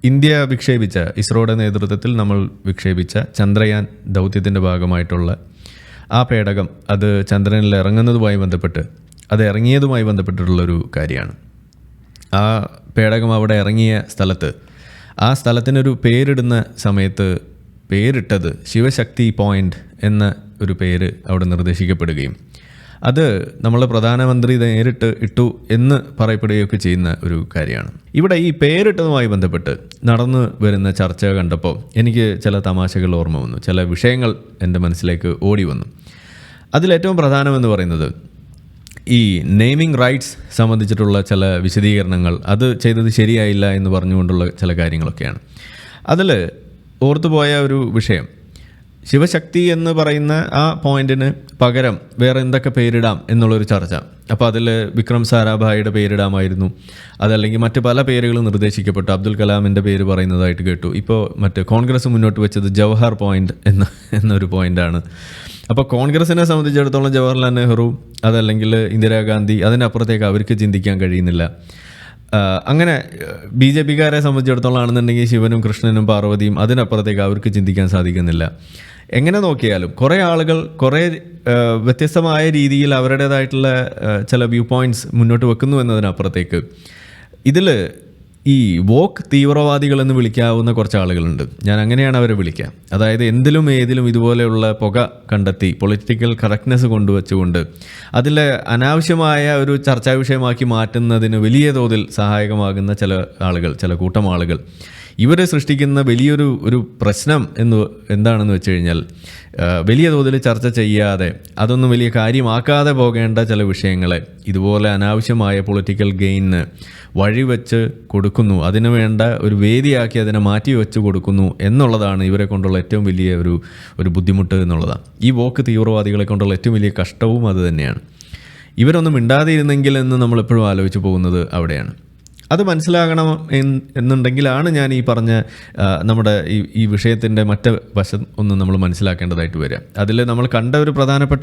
India വിക്ഷേപിച്ച ഇസ്രോയുടെ നേതൃത്വത്തിൽ നമ്മൾ വിക്ഷേപിച്ച ചന്ദ്രയാൻ ദൗത്യത്തിൻ്റെ ഭാഗമായിട്ടുള്ള ആ പേടകം അത് ചന്ദ്രനിൽ ഇറങ്ങുന്നതുമായി ബന്ധപ്പെട്ട് അത് ഇറങ്ങിയതുമായി ബന്ധപ്പെട്ടിട്ടുള്ളൊരു കാര്യമാണ്. ആ പേടകം അവിടെ ഇറങ്ങിയ സ്ഥലത്ത് ആ സ്ഥലത്തിനൊരു പേരിടുന്ന സമയത്ത് പേരിട്ടത് ശിവശക്തി പോയിൻ്റ് എന്ന ഒരു പേര് അവിടെ നിർദ്ദേശിക്കപ്പെടുകയും അത് നമ്മളെ പ്രധാനമന്ത്രി നേരിട്ട് ഇട്ടു എന്ന് പറയപ്പെടുകയൊക്കെ ചെയ്യുന്ന ഒരു കാര്യമാണ്. ഇവിടെ ഈ പേരിട്ടതുമായി ബന്ധപ്പെട്ട് നടന്നു വരുന്ന ചർച്ച കണ്ടപ്പോൾ എനിക്ക് ചില തമാശകൾ ഓർമ്മ വന്നു, ചില വിഷയങ്ങൾ എൻ്റെ മനസ്സിലേക്ക് ഓടി വന്നു. അതിലേറ്റവും പ്രധാനമെന്ന് പറയുന്നത് ഈ നെയിമിംഗ് റൈറ്റ്സ് സംബന്ധിച്ചിട്ടുള്ള ചില വിശദീകരണങ്ങൾ, അത് ചെയ്തത് ശരിയായില്ല എന്ന് പറഞ്ഞുകൊണ്ടുള്ള ചില കാര്യങ്ങളൊക്കെയാണ്. അതിൽ ഓർത്തുപോയ ഒരു വിഷയം, ശിവശക്തി എന്ന് പറയുന്ന ആ പോയിന്റിന് പകരം വേറെ എന്തൊക്കെ പേരിടാം എന്നുള്ളൊരു ചർച്ച. അപ്പോൾ അതിൽ വിക്രം സാരാഭായിയുടെ പേരിടാമായിരുന്നു, അതല്ലെങ്കിൽ മറ്റ് പല പേരുകളും നിർദ്ദേശിക്കപ്പെട്ടു. അബ്ദുൽ കലാമിൻ്റെ പേര് പറയുന്നതായിട്ട് കേട്ടു. ഇപ്പോൾ മറ്റ് കോൺഗ്രസ് മുന്നോട്ട് വെച്ചത് ജവഹർ പോയിന്റ് എന്നൊരു പോയിൻ്റാണ്. അപ്പോൾ കോൺഗ്രസിനെ സംബന്ധിച്ചിടത്തോളം ജവഹർലാൽ നെഹ്റു അതല്ലെങ്കിൽ ഇന്ദിരാഗാന്ധി, അതിനപ്പുറത്തേക്ക് അവർക്ക് ചിന്തിക്കാൻ കഴിയുന്നില്ല. അങ്ങനെ ബി ജെ പിക്കാരെ സംബന്ധിച്ചിടത്തോളം ആണെന്നുണ്ടെങ്കിൽ ശിവനും കൃഷ്ണനും പാർവതിയും, അതിനപ്പുറത്തേക്ക് അവർക്ക് ചിന്തിക്കാൻ സാധിക്കുന്നില്ല. എങ്ങനെ നോക്കിയാലും കുറേ ആളുകൾ കുറേ വ്യത്യസ്തമായ രീതിയിൽ അവരുടേതായിട്ടുള്ള ചില വ്യൂ പോയിൻറ്റ്സ് മുന്നോട്ട് വെക്കുന്നു എന്നതിനപ്പുറത്തേക്ക് ഇതിൽ ഈ വോക്ക് തീവ്രവാദികളെന്ന് വിളിക്കാവുന്ന കുറച്ച് ആളുകളുണ്ട്. ഞാൻ അങ്ങനെയാണ് അവരെ വിളിക്കുക. അതായത് എന്തിലും ഏതിലും ഇതുപോലെയുള്ള പുക കണ്ടെത്തി പൊളിറ്റിക്കൽ കറക്റ്റ്നെസ് കൊണ്ടുവച്ചുകൊണ്ട് അതിലെ അനാവശ്യമായ ഒരു ചർച്ചാ വിഷയമാക്കി മാറ്റുന്നതിന് വലിയ തോതിൽ സഹായകമാകുന്ന ചില ആളുകൾ, ചില കൂട്ടം ആളുകൾ, ഇവരെ സൃഷ്ടിക്കുന്ന വലിയൊരു പ്രശ്നം എന്താണെന്ന് വെച്ച് കഴിഞ്ഞാൽ വലിയ തോതിൽ ചർച്ച ചെയ്യാതെ അതൊന്നും വലിയ കാര്യമാക്കാതെ പോകേണ്ട ചില വിഷയങ്ങളെ ഇതുപോലെ അനാവശ്യമായ പൊളിറ്റിക്കൽ ഗെയിന് വഴിവെച്ച് കൊടുക്കുന്നു, അതിനു വേണ്ട ഒരു വേദിയാക്കി അതിനെ മാറ്റി വെച്ച് കൊടുക്കുന്നു എന്നുള്ളതാണ് ഇവരെ കൊണ്ടുള്ള ഏറ്റവും വലിയ ഒരു ബുദ്ധിമുട്ട് എന്നുള്ളതാണ്. ഈ വോക്ക് തീവ്രവാദികളെ കൊണ്ടുള്ള ഏറ്റവും വലിയ കഷ്ടവും അത് തന്നെയാണ്. ഇവരൊന്നും മിണ്ടാതിരുന്നെങ്കിൽ എന്ന് നമ്മളെപ്പോഴും ആലോചിച്ച് പോകുന്നത് അവിടെയാണ്. അത് മനസ്സിലാകണം എന്നുണ്ടെങ്കിലാണ് ഞാൻ ഈ പറഞ്ഞ നമ്മുടെ ഈ വിഷയത്തിൻ്റെ മറ്റ് വശം ഒന്ന് നമ്മൾ മനസ്സിലാക്കേണ്ടതായിട്ട് വരിക. അതിൽ നമ്മൾ കണ്ട ഒരു പ്രധാനപ്പെട്ട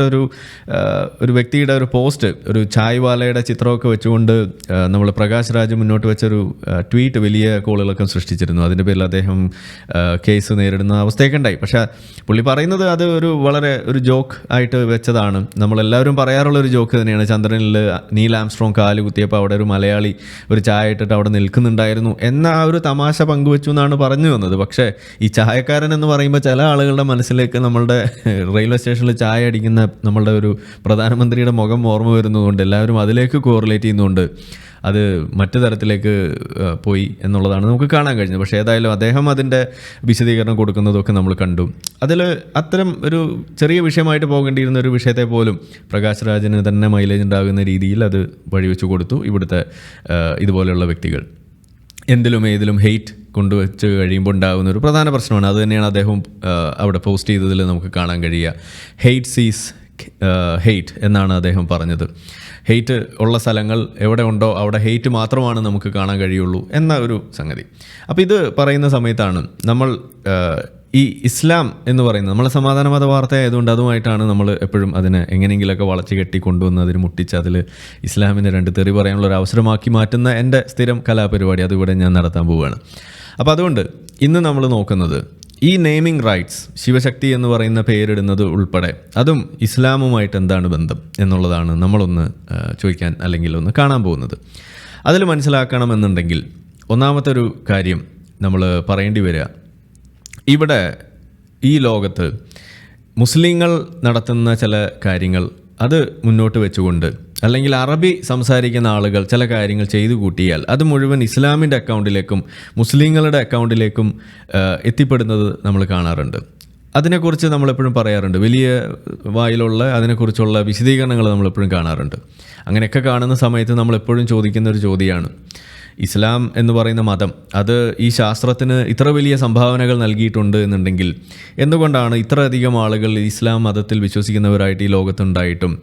ഒരു വ്യക്തിയുടെ ഒരു പോസ്റ്റ്, ഒരു ചായ്വാലയുടെ ചിത്രമൊക്കെ വെച്ചുകൊണ്ട് നമ്മൾ പ്രകാശ് രാജ് മുന്നോട്ട് വെച്ചൊരു ട്വീറ്റ് വലിയ കോളുകളൊക്കെ സൃഷ്ടിച്ചിരുന്നു. അതിൻ്റെ പേരിൽ അദ്ദേഹം കേസ് നേരിടുന്ന അവസ്ഥയൊക്കെ ഉണ്ടായി. പക്ഷേ പുള്ളി പറയുന്നത് അത് വളരെ ഒരു ജോക്ക് ആയിട്ട് വെച്ചതാണ്. നമ്മളെല്ലാവരും പറയാറുള്ളൊരു ജോക്ക് തന്നെയാണ്. ചന്ദ്രനിൽ നീൽ ആംസ്ട്രോങ് കാല് കുത്തിയപ്പോൾ അവിടെ ഒരു മലയാളി ഒരു ചായ ഇട്ടിട്ട് അവിടെ നിൽക്കുന്നുണ്ടായിരുന്നു എന്ന ആ ഒരു തമാശ പങ്കുവെച്ചു എന്നാണ് പറഞ്ഞു വന്നത്. പക്ഷേ ഈ ചായക്കാരൻ എന്ന് പറയുമ്പോൾ ചില ആളുകളുടെ മനസ്സിലേക്ക് നമ്മളുടെ റെയിൽവേ സ്റ്റേഷനിൽ ചായ അടിക്കുന്ന നമ്മളുടെ ഒരു പ്രധാനമന്ത്രിയുടെ മുഖം ഓർമ്മ വരുന്നതുകൊണ്ട് എല്ലാവരും അതിലേക്ക് കോറിലേറ്റ് ചെയ്യുന്നതുകൊണ്ട് അത് മറ്റു തരത്തിലേക്ക് പോയി എന്നുള്ളതാണ് നമുക്ക് കാണാൻ കഴിഞ്ഞത്. പക്ഷേ ഏതായാലും അദ്ദേഹം അതിൻ്റെ വിശദീകരണം കൊടുക്കുന്നതൊക്കെ നമ്മൾ കണ്ടു. അതിൽ അത്തരം ഒരു ചെറിയ വിഷയമായിട്ട് പോകേണ്ടിയിരുന്ന ഒരു വിഷയത്തെ പോലും പ്രകാശ് രാജിന് തന്നെ മൈലേജ് ഉണ്ടാകുന്ന രീതിയിൽ അത് വഴിവെച്ചു കൊടുത്തു. ഇവിടുത്തെ ഇതുപോലെയുള്ള വ്യക്തികൾ എന്തിലും ഏതിലും ഹെയ്റ്റ് കൊണ്ടുവച്ച് കഴിയുമ്പോൾ ഉണ്ടാകുന്ന ഒരു പ്രധാന പ്രശ്നമാണ്. അത് തന്നെയാണ് അദ്ദേഹം അവിടെ പോസ്റ്റ് ചെയ്തതിൽ നമുക്ക് കാണാൻ കഴിയുക. ഹെയ്റ്റ് സീസ് ഹെയ്റ്റ് എന്നാണ് അദ്ദേഹം പറഞ്ഞത്. ഹെയ്റ്റ് ഉള്ള സ്ഥലങ്ങൾ എവിടെ ഉണ്ടോ അവിടെ ഹെയ്റ്റ് മാത്രമാണ് നമുക്ക് കാണാൻ കഴിയുള്ളൂ എന്ന ഒരു സംഗതി. അപ്പോൾ ഇത് പറയുന്ന സമയത്താണ് നമ്മൾ ഈ ഇസ്ലാം എന്ന് പറയുന്നത് നമ്മളെ സമാധാനവാദ വാർത്ത ആയതുകൊണ്ട് അതുമായിട്ടാണ് നമ്മൾ എപ്പോഴും അതിനെ എങ്ങനെയെങ്കിലുമൊക്കെ വളച്ച് കെട്ടി കൊണ്ടുവന്ന് അതിന് മുട്ടിച്ച് അതിൽ ഇസ്ലാമിനെ രണ്ട് തെറി പറയാനുള്ള ഒരു അവസരമാക്കി മാറ്റുന്ന എൻ്റെ സ്ഥിരം കലാപരിപാടി അതിവിടെ ഞാൻ നടത്താൻ പോവുകയാണ്. അപ്പോൾ അതുകൊണ്ട് ഇന്ന് നമ്മൾ നോക്കുന്നത് ഈ നെയിമിംഗ് റൈറ്റ്സ്, ശിവശക്തി എന്ന് പറയുന്ന പേരിടുന്നത് ഉൾപ്പെടെ അതും ഇസ്ലാമുമായിട്ട് എന്താണ് ബന്ധം എന്നുള്ളതാണ് നമ്മളൊന്ന് ചോദിക്കാൻ അല്ലെങ്കിൽ ഒന്ന് കാണാൻ പോകുന്നത്. അതിൽ മനസ്സിലാക്കണമെന്നുണ്ടെങ്കിൽ ഒന്നാമത്തെ ഒരു കാര്യം നമ്മൾ പറയേണ്ടി വരിക, ഇവിടെ ഈ ലോകത്ത് മുസ്ലിങ്ങൾ നടത്തുന്ന ചില കാര്യങ്ങൾ അത് മുന്നോട്ട് വെച്ചുകൊണ്ട് അല്ലെങ്കിൽ അറബി സംസാരിക്കുന്ന ആളുകൾ ചില കാര്യങ്ങൾ ചെയ്തു കൂട്ടിയാൽ അത് മുഴുവൻ ഇസ്ലാമിൻ്റെ അക്കൗണ്ടിലേക്കും മുസ്ലിങ്ങളുടെ അക്കൗണ്ടിലേക്കും എത്തിപ്പെടുന്നത് നമ്മൾ കാണാറുണ്ട്. അതിനെക്കുറിച്ച് നമ്മളെപ്പോഴും പറയാറുണ്ട്. വലിയ വായിലുള്ള അതിനെക്കുറിച്ചുള്ള വിശദീകരണങ്ങൾ നമ്മളെപ്പോഴും കാണാറുണ്ട്. അങ്ങനെയൊക്കെ കാണുന്ന സമയത്ത് നമ്മളെപ്പോഴും ചോദിക്കുന്ന ഒരു ചോദ്യമാണ്, ഇസ്ലാം എന്ന് പറയുന്ന മതം അത് ഈ ശാസ്ത്രത്തിന് ഇത്ര വലിയ സംഭാവനകൾ നൽകിയിട്ടുണ്ട് എന്നുണ്ടെങ്കിൽ എന്തുകൊണ്ടാണ് ഇത്രയധികം ആളുകൾ ഇസ്ലാം മതത്തിൽ വിശ്വസിക്കുന്നവരായിട്ട് ഈ ലോകത്തുണ്ടായിട്ടും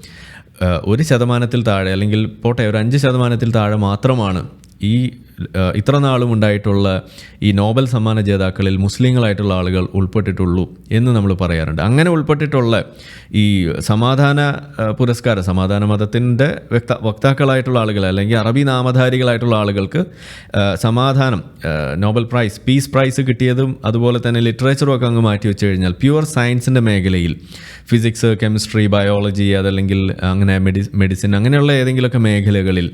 1% താഴെ അല്ലെങ്കിൽ പോട്ടെ ഒരു 5% താഴെ മാത്രമാണ് ഈ ഇത്ര നാളും ഉണ്ടായിട്ടുള്ള ഈ നോബൽ സമ്മാന ജേതാക്കളിൽ മുസ്ലിങ്ങളായിട്ടുള്ള ആളുകൾ ഉൾപ്പെട്ടിട്ടുള്ളൂ എന്ന് നമ്മൾ പറയാറുണ്ട്. അങ്ങനെ ഉൾപ്പെട്ടിട്ടുള്ള ഈ സമാധാന പുരസ്കാരം, സമാധാന മതത്തിൻ്റെ വക്താക്കളായിട്ടുള്ള ആളുകൾ അല്ലെങ്കിൽ അറബി നാമധാരികളായിട്ടുള്ള ആളുകൾക്ക് സമാധാനം നോബൽ പ്രൈസ്, പീസ് പ്രൈസ് കിട്ടിയതും അതുപോലെ തന്നെ ലിറ്ററേച്ചറും ഒക്കെ അങ്ങ് മാറ്റി വെച്ച് കഴിഞ്ഞാൽ പ്യുവർ സയൻസിൻ്റെ മേഖലയിൽ ഫിസിക്സ്, കെമിസ്ട്രി, ബയോളജി, അതല്ലെങ്കിൽ അങ്ങനെ മെഡിസിൻ അങ്ങനെയുള്ള ഏതെങ്കിലുമൊക്കെ മേഖലകളിൽ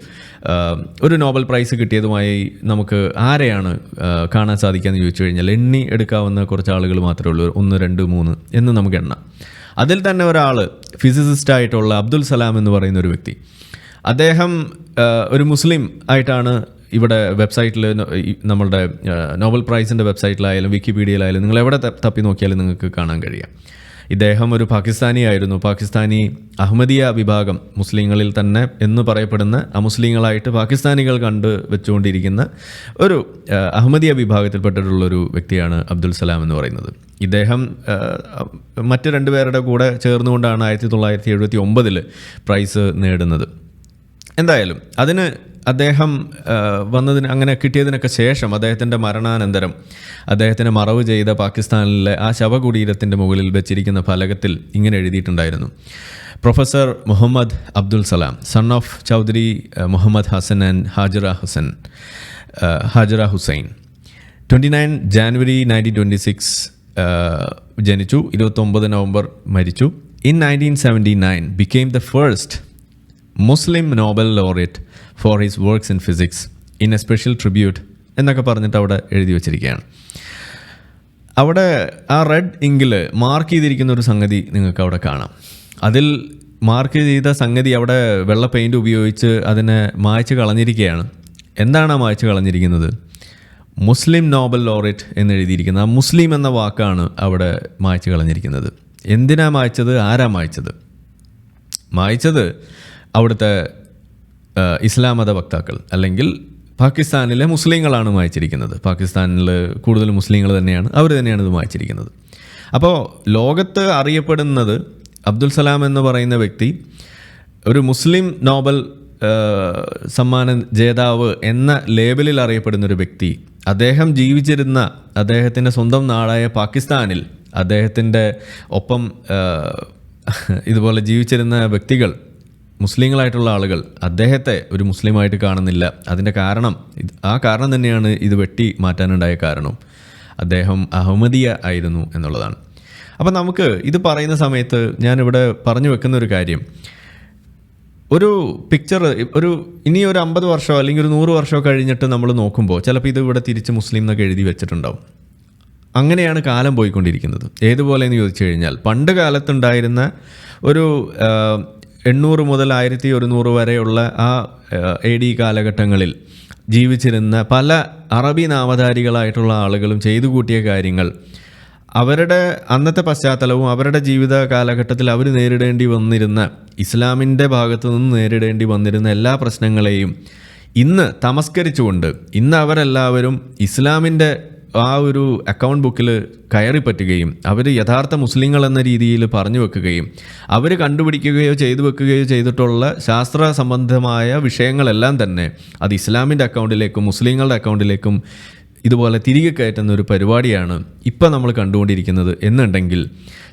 ഒരു നോബൽ പ്രൈസ് കിട്ടിയതുമായി നമുക്ക് ആരെയാണ് കാണാൻ സാധിക്കുക എന്ന് ചോദിച്ചു കഴിഞ്ഞാൽ എണ്ണി എടുക്കാവുന്ന കുറച്ച് ആളുകൾ മാത്രമേ ഉള്ളൂ. 1, 2, 3 എന്ന് നമുക്ക് എണ്ണാം. അതിൽ തന്നെ ഒരാൾ ഫിസിസിസ്റ്റായിട്ടുള്ള അബ്ദുൽ സലാം എന്ന് പറയുന്ന ഒരു വ്യക്തി, അദ്ദേഹം ഒരു മുസ്ലിം ആയിട്ടാണ് ഇവിടെ വെബ്സൈറ്റിൽ, നമ്മളുടെ നോബൽ പ്രൈസിൻ്റെ വെബ്സൈറ്റിലായാലും വിക്കിപീഡിയയിലായാലും നിങ്ങൾ എവിടെ തപ്പി നോക്കിയാലും നിങ്ങൾക്ക് കാണാൻ കഴിയാം. ഇദ്ദേഹം ഒരു പാകിസ്ഥാനി ആയിരുന്നു. പാകിസ്ഥാനി അഹമ്മദിയ വിഭാഗം മുസ്ലിങ്ങളിൽ തന്നെ എന്ന് പറയപ്പെടുന്ന അമുസ്ലിങ്ങളായിട്ട് പാകിസ്ഥാനികൾ കണ്ട് വെച്ചുകൊണ്ടിരിക്കുന്ന ഒരു അഹമ്മദിയ വിഭാഗത്തിൽപ്പെട്ടിട്ടുള്ളൊരു വ്യക്തിയാണ് അബ്ദുൽ സലാം എന്ന് പറയുന്നത്. ഇദ്ദേഹം മറ്റ് 2 പേരുടെ കൂടെ ചേർന്നുകൊണ്ടാണ് 1979 പ്രൈസ് നേടുന്നത്. എന്തായാലും അതിന് അദ്ദേഹം അങ്ങനെ കിട്ടിയതിനൊക്കെ ശേഷം അദ്ദേഹത്തിൻ്റെ മരണാനന്തരം അദ്ദേഹത്തിനെ മറവ് ചെയ്ത പാകിസ്ഥാനിലെ ആ ശവകുടീരത്തിൻ്റെ മുകളിൽ വെച്ചിരിക്കുന്ന ഫലകത്തിൽ ഇങ്ങനെ എഴുതിയിട്ടുണ്ടായിരുന്നു: professor Muhammad Abdul Salam, son of Chaudhry Muhammad Hasan and Hajira Hussain, 29 January 1926 ജനിച്ചു, 29 നവംബർ മരിച്ചു. In 1979 became the first Muslim Nobel laureate for his works in physics in a special tribute എന്നൊക്കെ പറഞ്ഞിട്ട് അവിടെ എഴുതി വച്ചിരിക്കുകയാണ്. അവിടെ ആ റെഡ് ഇങ്കിൽ മാർക്ക് ചെയ്തിരിക്കുന്ന ഒരു സംഗതി നിങ്ങൾക്ക് അവിടെ കാണാം. അതിൽ മാർക്ക് ചെയ്ത സംഗതി അവിടെ വെള്ള പെയിൻറ് ഉപയോഗിച്ച് അതിനെ മായ്ച്ച് കളഞ്ഞിരിക്കുകയാണ്. എന്താണ് ആ മായ്ച്ച് കളഞ്ഞിരിക്കുന്നത്? മുസ്ലിം നോബൽ ലോറേറ്റ് എന്ന് എഴുതിയിരിക്കുന്നത്. ആ മുസ്ലിം എന്ന വാക്കാണ് അവിടെ മായ്ച്ച് കളഞ്ഞിരിക്കുന്നത്. എന്തിനാ മായ്ച്ചത്? ആരാ മായ്ച്ചത്? മായ്ച്ചത് അവിടുത്തെ ഇസ്ലാം മത വക്താക്കൾ അല്ലെങ്കിൽ പാകിസ്ഥാനിലെ മുസ്ലിങ്ങളാണ് വായിച്ചിരിക്കുന്നത്. പാകിസ്ഥാനിൽ കൂടുതൽ മുസ്ലിങ്ങൾ തന്നെയാണ്, അവർ തന്നെയാണ് ഇത് വായിച്ചിരിക്കുന്നത്. അപ്പോൾ ലോകത്ത് അറിയപ്പെടുന്നത് അബ്ദുൽ സലാം എന്ന് പറയുന്ന വ്യക്തി ഒരു മുസ്ലിം നോബൽ സമ്മാന ജേതാവ് എന്ന ലേബലിൽ അറിയപ്പെടുന്നൊരു വ്യക്തി. അദ്ദേഹം ജീവിച്ചിരുന്ന അദ്ദേഹത്തിൻ്റെ സ്വന്തം നാടായ പാകിസ്ഥാനിൽ അദ്ദേഹത്തിൻ്റെ ഒപ്പം ഇതുപോലെ ജീവിച്ചിരുന്ന വ്യക്തികൾ, മുസ്ലിങ്ങളായിട്ടുള്ള ആളുകൾ അദ്ദേഹത്തെ ഒരു മുസ്ലിമായിട്ട് കാണുന്നില്ല. അതിൻ്റെ കാരണം, ആ കാരണം തന്നെയാണ് ഇത് വെട്ടി മാറ്റാനുണ്ടായ കാരണം. അദ്ദേഹം അഹമ്മദിയ ആയിരുന്നു എന്നുള്ളതാണ്. അപ്പം നമുക്ക് ഇത് പറയുന്ന സമയത്ത് ഞാനിവിടെ പറഞ്ഞു വെക്കുന്ന ഒരു കാര്യം, ഒരു പിക്ചർ ഇനി ഒരു 50 വർഷമോ അല്ലെങ്കിൽ ഒരു 100 വർഷമോ കഴിഞ്ഞിട്ട് നമ്മൾ നോക്കുമ്പോൾ ചിലപ്പോൾ ഇത് ഇവിടെ തിരിച്ച് മുസ്ലിം എന്നൊക്കെ എഴുതി വെച്ചിട്ടുണ്ടാവും. അങ്ങനെയാണ് കാലം പോയിക്കൊണ്ടിരിക്കുന്നത്. ഏതുപോലെ എന്ന് ചോദിച്ചു കഴിഞ്ഞാൽ, പണ്ട് കാലത്തുണ്ടായിരുന്ന ഒരു 800 മുതൽ 1100 വരെയുള്ള ആ AD കാലഘട്ടങ്ങളിൽ ജീവിച്ചിരുന്ന പല അറബി നാമധാരികളായിട്ടുള്ള ആളുകളും ചെയ്തു കൂട്ടിയ കാര്യങ്ങൾ, അവരുടെ അന്നത്തെ പശ്ചാത്തലവും അവരുടെ ജീവിത കാലഘട്ടത്തിൽ അവർ നേരിടേണ്ടി വന്നിരുന്ന, ഇസ്ലാമിൻ്റെ ഭാഗത്തു നിന്ന് നേരിടേണ്ടി വന്നിരുന്ന എല്ലാ പ്രശ്നങ്ങളെയും ഇന്ന് തമസ്കരിച്ചുകൊണ്ട് ഇന്ന് അവരെല്ലാവരും ഇസ്ലാമിൻ്റെ ആ ഒരു അക്കൗണ്ട് ബുക്കിൽ കയറി പറ്റുകയും അവർ യഥാർത്ഥ മുസ്ലിങ്ങൾ എന്ന രീതിയിൽ പറഞ്ഞു വെക്കുകയും അവർ കണ്ടുപിടിക്കുകയോ ചെയ്തു വെക്കുകയോ ചെയ്തിട്ടുള്ള ശാസ്ത്ര സംബന്ധമായ വിഷയങ്ങളെല്ലാം തന്നെ അത് ഇസ്ലാമിൻ്റെ അക്കൗണ്ടിലേക്കും മുസ്ലിങ്ങളുടെ അക്കൗണ്ടിലേക്കും ഇതുപോലെ തിരികെ കയറ്റുന്ന ഒരു പരിപാടിയാണ് ഇപ്പം നമ്മൾ കണ്ടുകൊണ്ടിരിക്കുന്നത് എന്നുണ്ടെങ്കിൽ,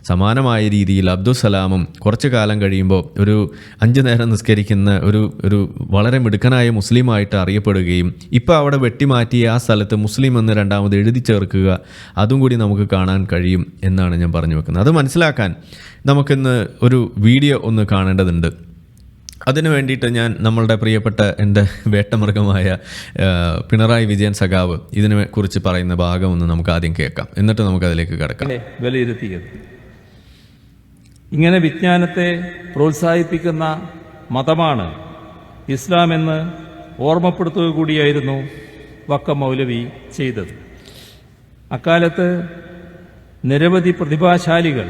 സമാനമായ രീതിയിൽ അബ്ദുൽ സലാമും കുറച്ച് കാലം കഴിയുമ്പോൾ ഒരു 5 നേരം നിസ്കരിക്കുന്ന ഒരു വളരെ മിടുക്കനായ മുസ്ലിമായിട്ട് അറിയപ്പെടുകയും ഇപ്പം അവിടെ വെട്ടിമാറ്റി ആ സ്ഥലത്ത് മുസ്ലിം എന്ന് രണ്ടാമത് എഴുതി ചേർക്കുക, അതും കൂടി നമുക്ക് കാണാൻ കഴിയും എന്നാണ് ഞാൻ പറഞ്ഞു വെക്കുന്നത്. അത് മനസ്സിലാക്കാൻ നമുക്കിന്ന് ഒരു വീഡിയോ ഒന്ന് കാണേണ്ടതുണ്ട്. അതിനു വേണ്ടിയിട്ട് ഞാൻ നമ്മളുടെ പ്രിയപ്പെട്ട എൻ്റെ വേട്ടമൃഗമായ പിണറായി വിജയൻ സഖാവ് ഇതിനെ കുറിച്ച് പറയുന്ന ഭാഗം ഒന്ന് നമുക്ക് ആദ്യം കേൾക്കാം, എന്നിട്ട് നമുക്കതിലേക്ക് കിടക്കാം. വിലയിരുത്തിയത് ഇങ്ങനെ വിജ്ഞാനത്തെ പ്രോത്സാഹിപ്പിക്കുന്ന മതമാണ് ഇസ്ലാം എന്ന് ഓർമ്മപ്പെടുത്തുക കൂടിയായിരുന്നു വക്കം മൗലവി ചെയ്തത്. അക്കാലത്ത് നിരവധി പ്രതിഭാശാലികൾ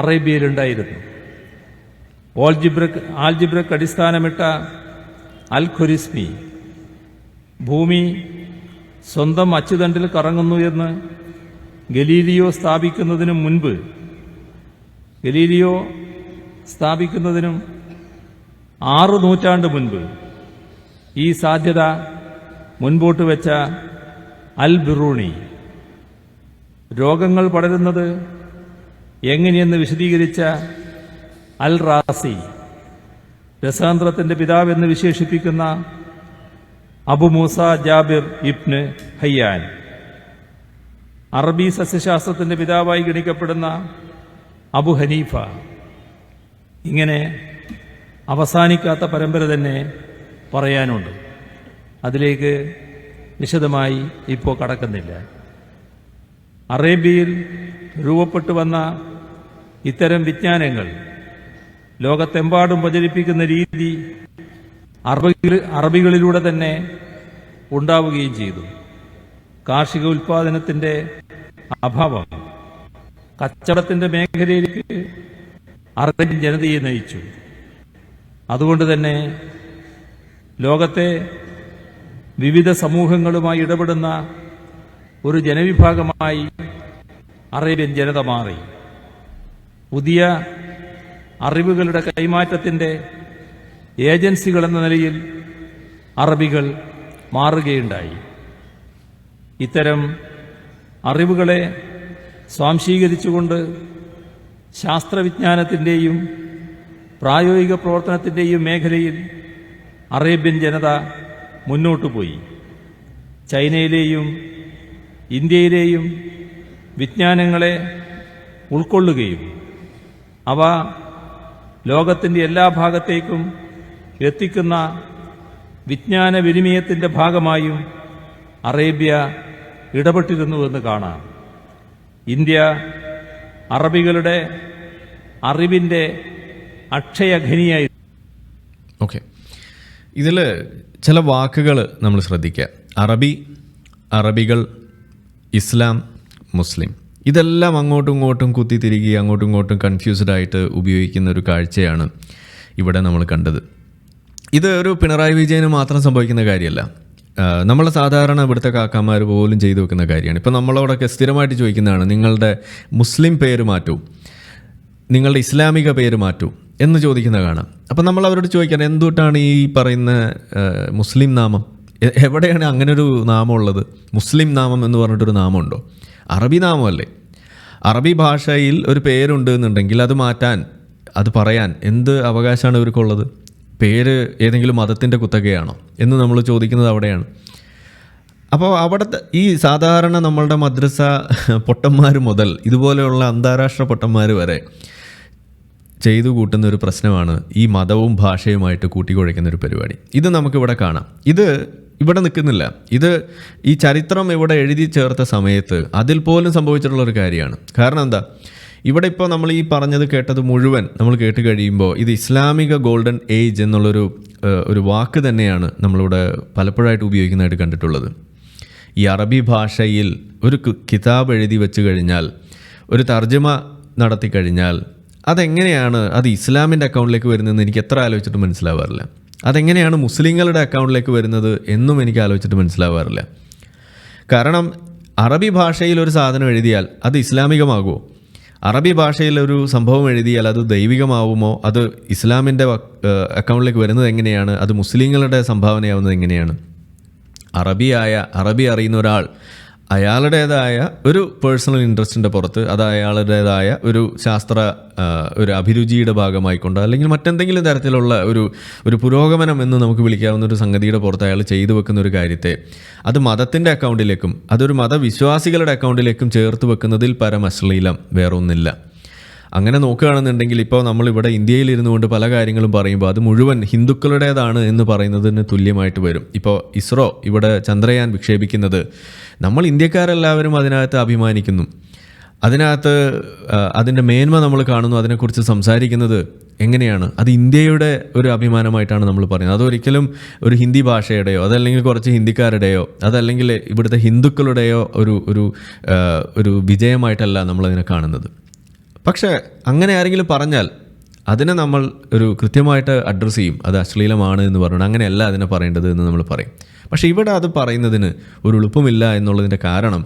അറേബ്യയിലുണ്ടായിരുന്നു. ആൽജിബ്രക്ക് അടിസ്ഥാനമിട്ട അൽ ഖുരിസ്മി ഭൂമി സ്വന്തം അച്ചുതണ്ടിൽ കറങ്ങുന്നു എന്ന് ഗലീലിയോ സ്ഥാപിക്കുന്നതിനും 6 നൂറ്റാണ്ട് മുൻപ് ഈ സാധ്യത മുൻപോട്ട് വെച്ച അൽ ബിറൂണി രോഗങ്ങൾ പടരുന്നത് എങ്ങനെയെന്ന് വിശദീകരിച്ച അൽ റാസി രസാന്ത്രത്തിന്റെ പിതാവെന്ന് വിശേഷിപ്പിക്കുന്ന അബു മൂസ ജാബിർ ഇബ്ന് ഹയ്യാൻ, അറബി സസ്യശാസ്ത്രത്തിന്റെ പിതാവായി ഗണിക്കപ്പെടുന്ന അബു ഹനീഫ, ഇങ്ങനെ അവസാനിക്കാത്ത പരമ്പര തന്നെ പറയാനുണ്ട്. അതിലേക്ക് വിശദമായി ഇപ്പോൾ കടക്കുന്നില്ല. അറേബ്യയിൽ രൂപപ്പെട്ടു വന്ന ഇത്തരം വിജ്ഞാനങ്ങൾ ലോകത്തെമ്പാടും പ്രചരിപ്പിക്കുന്ന രീതി അറബികളിലൂടെ തന്നെ ഉണ്ടാവുകയും ചെയ്തു. കാർഷിക ഉൽപാദനത്തിന്റെ അഭാവം കച്ചവടത്തിന്റെ മേഖലയിലേക്ക് അറേബ്യൻ ജനതയെ നയിച്ചു. അതുകൊണ്ട് തന്നെ ലോകത്തെ വിവിധ സമൂഹങ്ങളുമായി ഇടപെടുന്ന ഒരു ജനവിഭാഗമായി അറേബ്യൻ ജനത മാറി. പുതിയ അറിവുകളുടെ കൈമാറ്റത്തിന്റെ ഏജൻസികൾ എന്ന നിലയിൽ അറബികൾ മാറുകയുണ്ടായി. ഇത്തരം അറിവുകളെ സ്വാംശീകരിച്ചുകൊണ്ട് ശാസ്ത്രവിജ്ഞാനത്തിൻ്റെയും പ്രായോഗിക പ്രവർത്തനത്തിൻ്റെയും മേഖലയിൽ അറേബ്യൻ ജനത മുന്നോട്ടു പോയി. ചൈനയിലെയും ഇന്ത്യയിലെയും വിജ്ഞാനങ്ങളെ ഉൾക്കൊള്ളുകയും അവ ലോകത്തിൻ്റെ എല്ലാ ഭാഗത്തേക്കും എത്തിക്കുന്ന വിജ്ഞാന വിനിമയത്തിൻ്റെ ഭാഗമായും അറേബ്യ ഇടപെട്ടിരുന്നുവെന്ന് കാണാം. ഇന്ത്യ അറബികളുടെ അറിവിൻ്റെ അക്ഷയഖനിയായി. ഓക്കെ, ഇതിൽ ചില വാക്കുകൾ നമ്മൾ ശ്രദ്ധിക്കുക. അറബി, അറബികൾ, ഇസ്ലാം, മുസ്ലിം, ഇതെല്ലാം അങ്ങോട്ടും ഇങ്ങോട്ടും കുത്തിത്തിരികി അങ്ങോട്ടും ഇങ്ങോട്ടും കൺഫ്യൂസ്ഡ് ആയിട്ട് ഉപയോഗിക്കുന്ന ഒരു കാഴ്ചയാണ് ഇവിടെ നമ്മൾ കണ്ടത്. ഇത് ഒരു പിണറായി വിജയന് മാത്രം സംഭവിക്കുന്ന കാര്യമല്ല. നമ്മൾ സാധാരണ ഇവിടുത്തെ കാക്കാമാർ പോലും ചെയ്തു വെക്കുന്ന കാര്യമാണ്. ഇപ്പോൾ നമ്മളോടൊക്കെ സ്ഥിരമായിട്ട് ചോദിക്കുന്നതാണ്, നിങ്ങളുടെ മുസ്ലിം പേര് മാറ്റൂ, നിങ്ങളുടെ ഇസ്ലാമിക പേര് മാറ്റൂ എന്ന് ചോദിക്കുന്ന കാണാം. അപ്പം നമ്മൾ അവരോട് ചോദിക്കാൻ, എന്തുകൊണ്ടാണ് ഈ പറയുന്ന മുസ്ലിം നാമം, എവിടെയാണ് അങ്ങനൊരു നാമമുള്ളത്? മുസ്ലിം നാമം എന്ന് പറഞ്ഞിട്ടൊരു നാമമുണ്ടോ? അറബി നാമമല്ലേ? അറബി ഭാഷയിൽ ഒരു പേരുണ്ട് എന്നുണ്ടെങ്കിൽ അത് മാറ്റാൻ, അത് പറയാൻ എന്ത് അവകാശമാണ് ഇവർക്കുള്ളത്? പേര് ഏതെങ്കിലും മതത്തിൻ്റെ കുത്തകയാണോ എന്ന് നമ്മൾ ചോദിക്കുന്നത് അവിടെയാണ്. അപ്പോൾ അവിടുത്തെ ഈ സാധാരണ നമ്മളുടെ മദ്രസ പൊട്ടന്മാർ മുതൽ ഇതുപോലെയുള്ള അന്താരാഷ്ട്ര പൊട്ടന്മാർ വരെ ചെയ്തു കൂട്ടുന്ന ഒരു പ്രശ്നമാണ് ഈ മതവും ഭാഷയുമായിട്ട് കൂട്ടിക്കുഴയ്ക്കുന്ന ഒരു പരിപാടി. ഇത് നമുക്കിവിടെ കാണാം. ഇത് ഇവിടെ നിൽക്കുന്നില്ല. ഇത് ഈ ചരിത്രം ഇവിടെ എഴുതി ചേർത്ത സമയത്ത് അതിൽ പോലും സംഭവിച്ചിട്ടുള്ളൊരു കാര്യമാണ്. കാരണം എന്താ, ഇവിടെ ഇപ്പോൾ നമ്മൾ ഈ പറഞ്ഞത് കേട്ടത് മുഴുവൻ നമ്മൾ കേട്ട് കഴിയുമ്പോൾ ഇത് ഇസ്ലാമിക ഗോൾഡൻ ഏജ് എന്നുള്ളൊരു വാക്ക് തന്നെയാണ് നമ്മളിവിടെ പലപ്പോഴായിട്ട് ഉപയോഗിക്കുന്നതായിട്ട് കണ്ടിട്ടുള്ളത്. ഈ അറബി ഭാഷയിൽ ഒരു കിതാബ് എഴുതി വെച്ച് കഴിഞ്ഞാൽ, ഒരു തർജ്ജമ നടത്തി കഴിഞ്ഞാൽ അതെങ്ങനെയാണ് അത് ഇസ്ലാമിൻ്റെ അക്കൗണ്ടിലേക്ക് വരുന്നതെന്ന് എനിക്ക് എത്ര ആലോചിച്ചിട്ട് മനസ്സിലാവാറില്ല. അതെങ്ങനെയാണ് മുസ്ലിങ്ങളുടെ അക്കൗണ്ടിലേക്ക് വരുന്നത് എന്നും എനിക്ക് ആലോചിച്ചിട്ട് മനസ്സിലാവാറില്ല. കാരണം അറബി ഭാഷയിൽ ഒരു സാധനം എഴുതിയാൽ അത് ഇസ്ലാമികമാകുമോ? അറബി ഭാഷയിൽ ഒരു സംഭവം എഴുതിയാൽ അത് ദൈവികമാവുമോ? അത് ഇസ്ലാമിൻ്റെ അക്കൗണ്ടിലേക്ക് വരുന്നത് എങ്ങനെയാണ്? അത് മുസ്ലിങ്ങളുടെ സംഭാവനയാവുന്നത് എങ്ങനെയാണ്? അറബി അറിയുന്ന ഒരാൾ അയാളുടേതായ ഒരു പേഴ്സണൽ ഇൻട്രസ്റ്റിൻ്റെ പുറത്ത്, അത് അയാളുടേതായ ഒരു അഭിരുചിയുടെ ഭാഗമായിക്കൊണ്ട്, അല്ലെങ്കിൽ മറ്റെന്തെങ്കിലും തരത്തിലുള്ള ഒരു പുരോഗമനം എന്ന് നമുക്ക് വിളിക്കാവുന്ന ഒരു സംഗതിയുടെ പുറത്ത് അയാൾ ചെയ്തു വെക്കുന്ന ഒരു കാര്യത്തെ അത് മതത്തിൻ്റെ അക്കൗണ്ടിലേക്കും അതൊരു മതവിശ്വാസികളുടെ അക്കൗണ്ടിലേക്കും ചേർത്ത് വെക്കുന്നതിൽ പരം അശ്ലീലം വേറൊന്നില്ല. അങ്ങനെ നോക്കുകയാണെന്നുണ്ടെങ്കിൽ ഇപ്പോൾ നമ്മളിവിടെ ഇന്ത്യയിൽ കൊണ്ട് പല കാര്യങ്ങളും പറയുമ്പോൾ അത് മുഴുവൻ ഹിന്ദുക്കളുടേതാണ് എന്ന് പറയുന്നതിന് തുല്യമായിട്ട് വരും. ഇപ്പോൾ ഇസ്രോ ഇവിടെ ചന്ദ്രയാൻ വിക്ഷേപിക്കുന്നത് നമ്മൾ ഇന്ത്യക്കാരെല്ലാവരും അതിനകത്ത് അഭിമാനിക്കുന്നു. അതിനകത്ത് അതിൻ്റെ മേന്മ നമ്മൾ കാണുന്നു. അതിനെക്കുറിച്ച് സംസാരിക്കുന്നത് എങ്ങനെയാണ്? അത് ഇന്ത്യയുടെ ഒരു അഭിമാനമായിട്ടാണ് നമ്മൾ പറയുന്നത്. അതൊരിക്കലും ഒരു ഹിന്ദി ഭാഷയുടെയോ അതല്ലെങ്കിൽ കുറച്ച് ഹിന്ദിക്കാരുടെയോ അതല്ലെങ്കിൽ ഇവിടുത്തെ ഹിന്ദുക്കളുടെയോ ഒരു വിജയമായിട്ടല്ല നമ്മളതിനെ കാണുന്നത്. പക്ഷേ അങ്ങനെ ആരെങ്കിലും പറഞ്ഞാൽ അതിനെ നമ്മൾ ഒരു കൃത്യമായിട്ട് അഡ്രസ്സ് ചെയ്യും. അത് അശ്ലീലമാണ് എന്ന് പറഞ്ഞാൽ അങ്ങനെയല്ല അതിനെ പറയേണ്ടത് എന്ന് നമ്മൾ പറയും. പക്ഷേ ഇവിടെ അത് പറയുന്നതിന് ഒരു എളുപ്പമില്ല എന്നുള്ളതിൻ്റെ കാരണം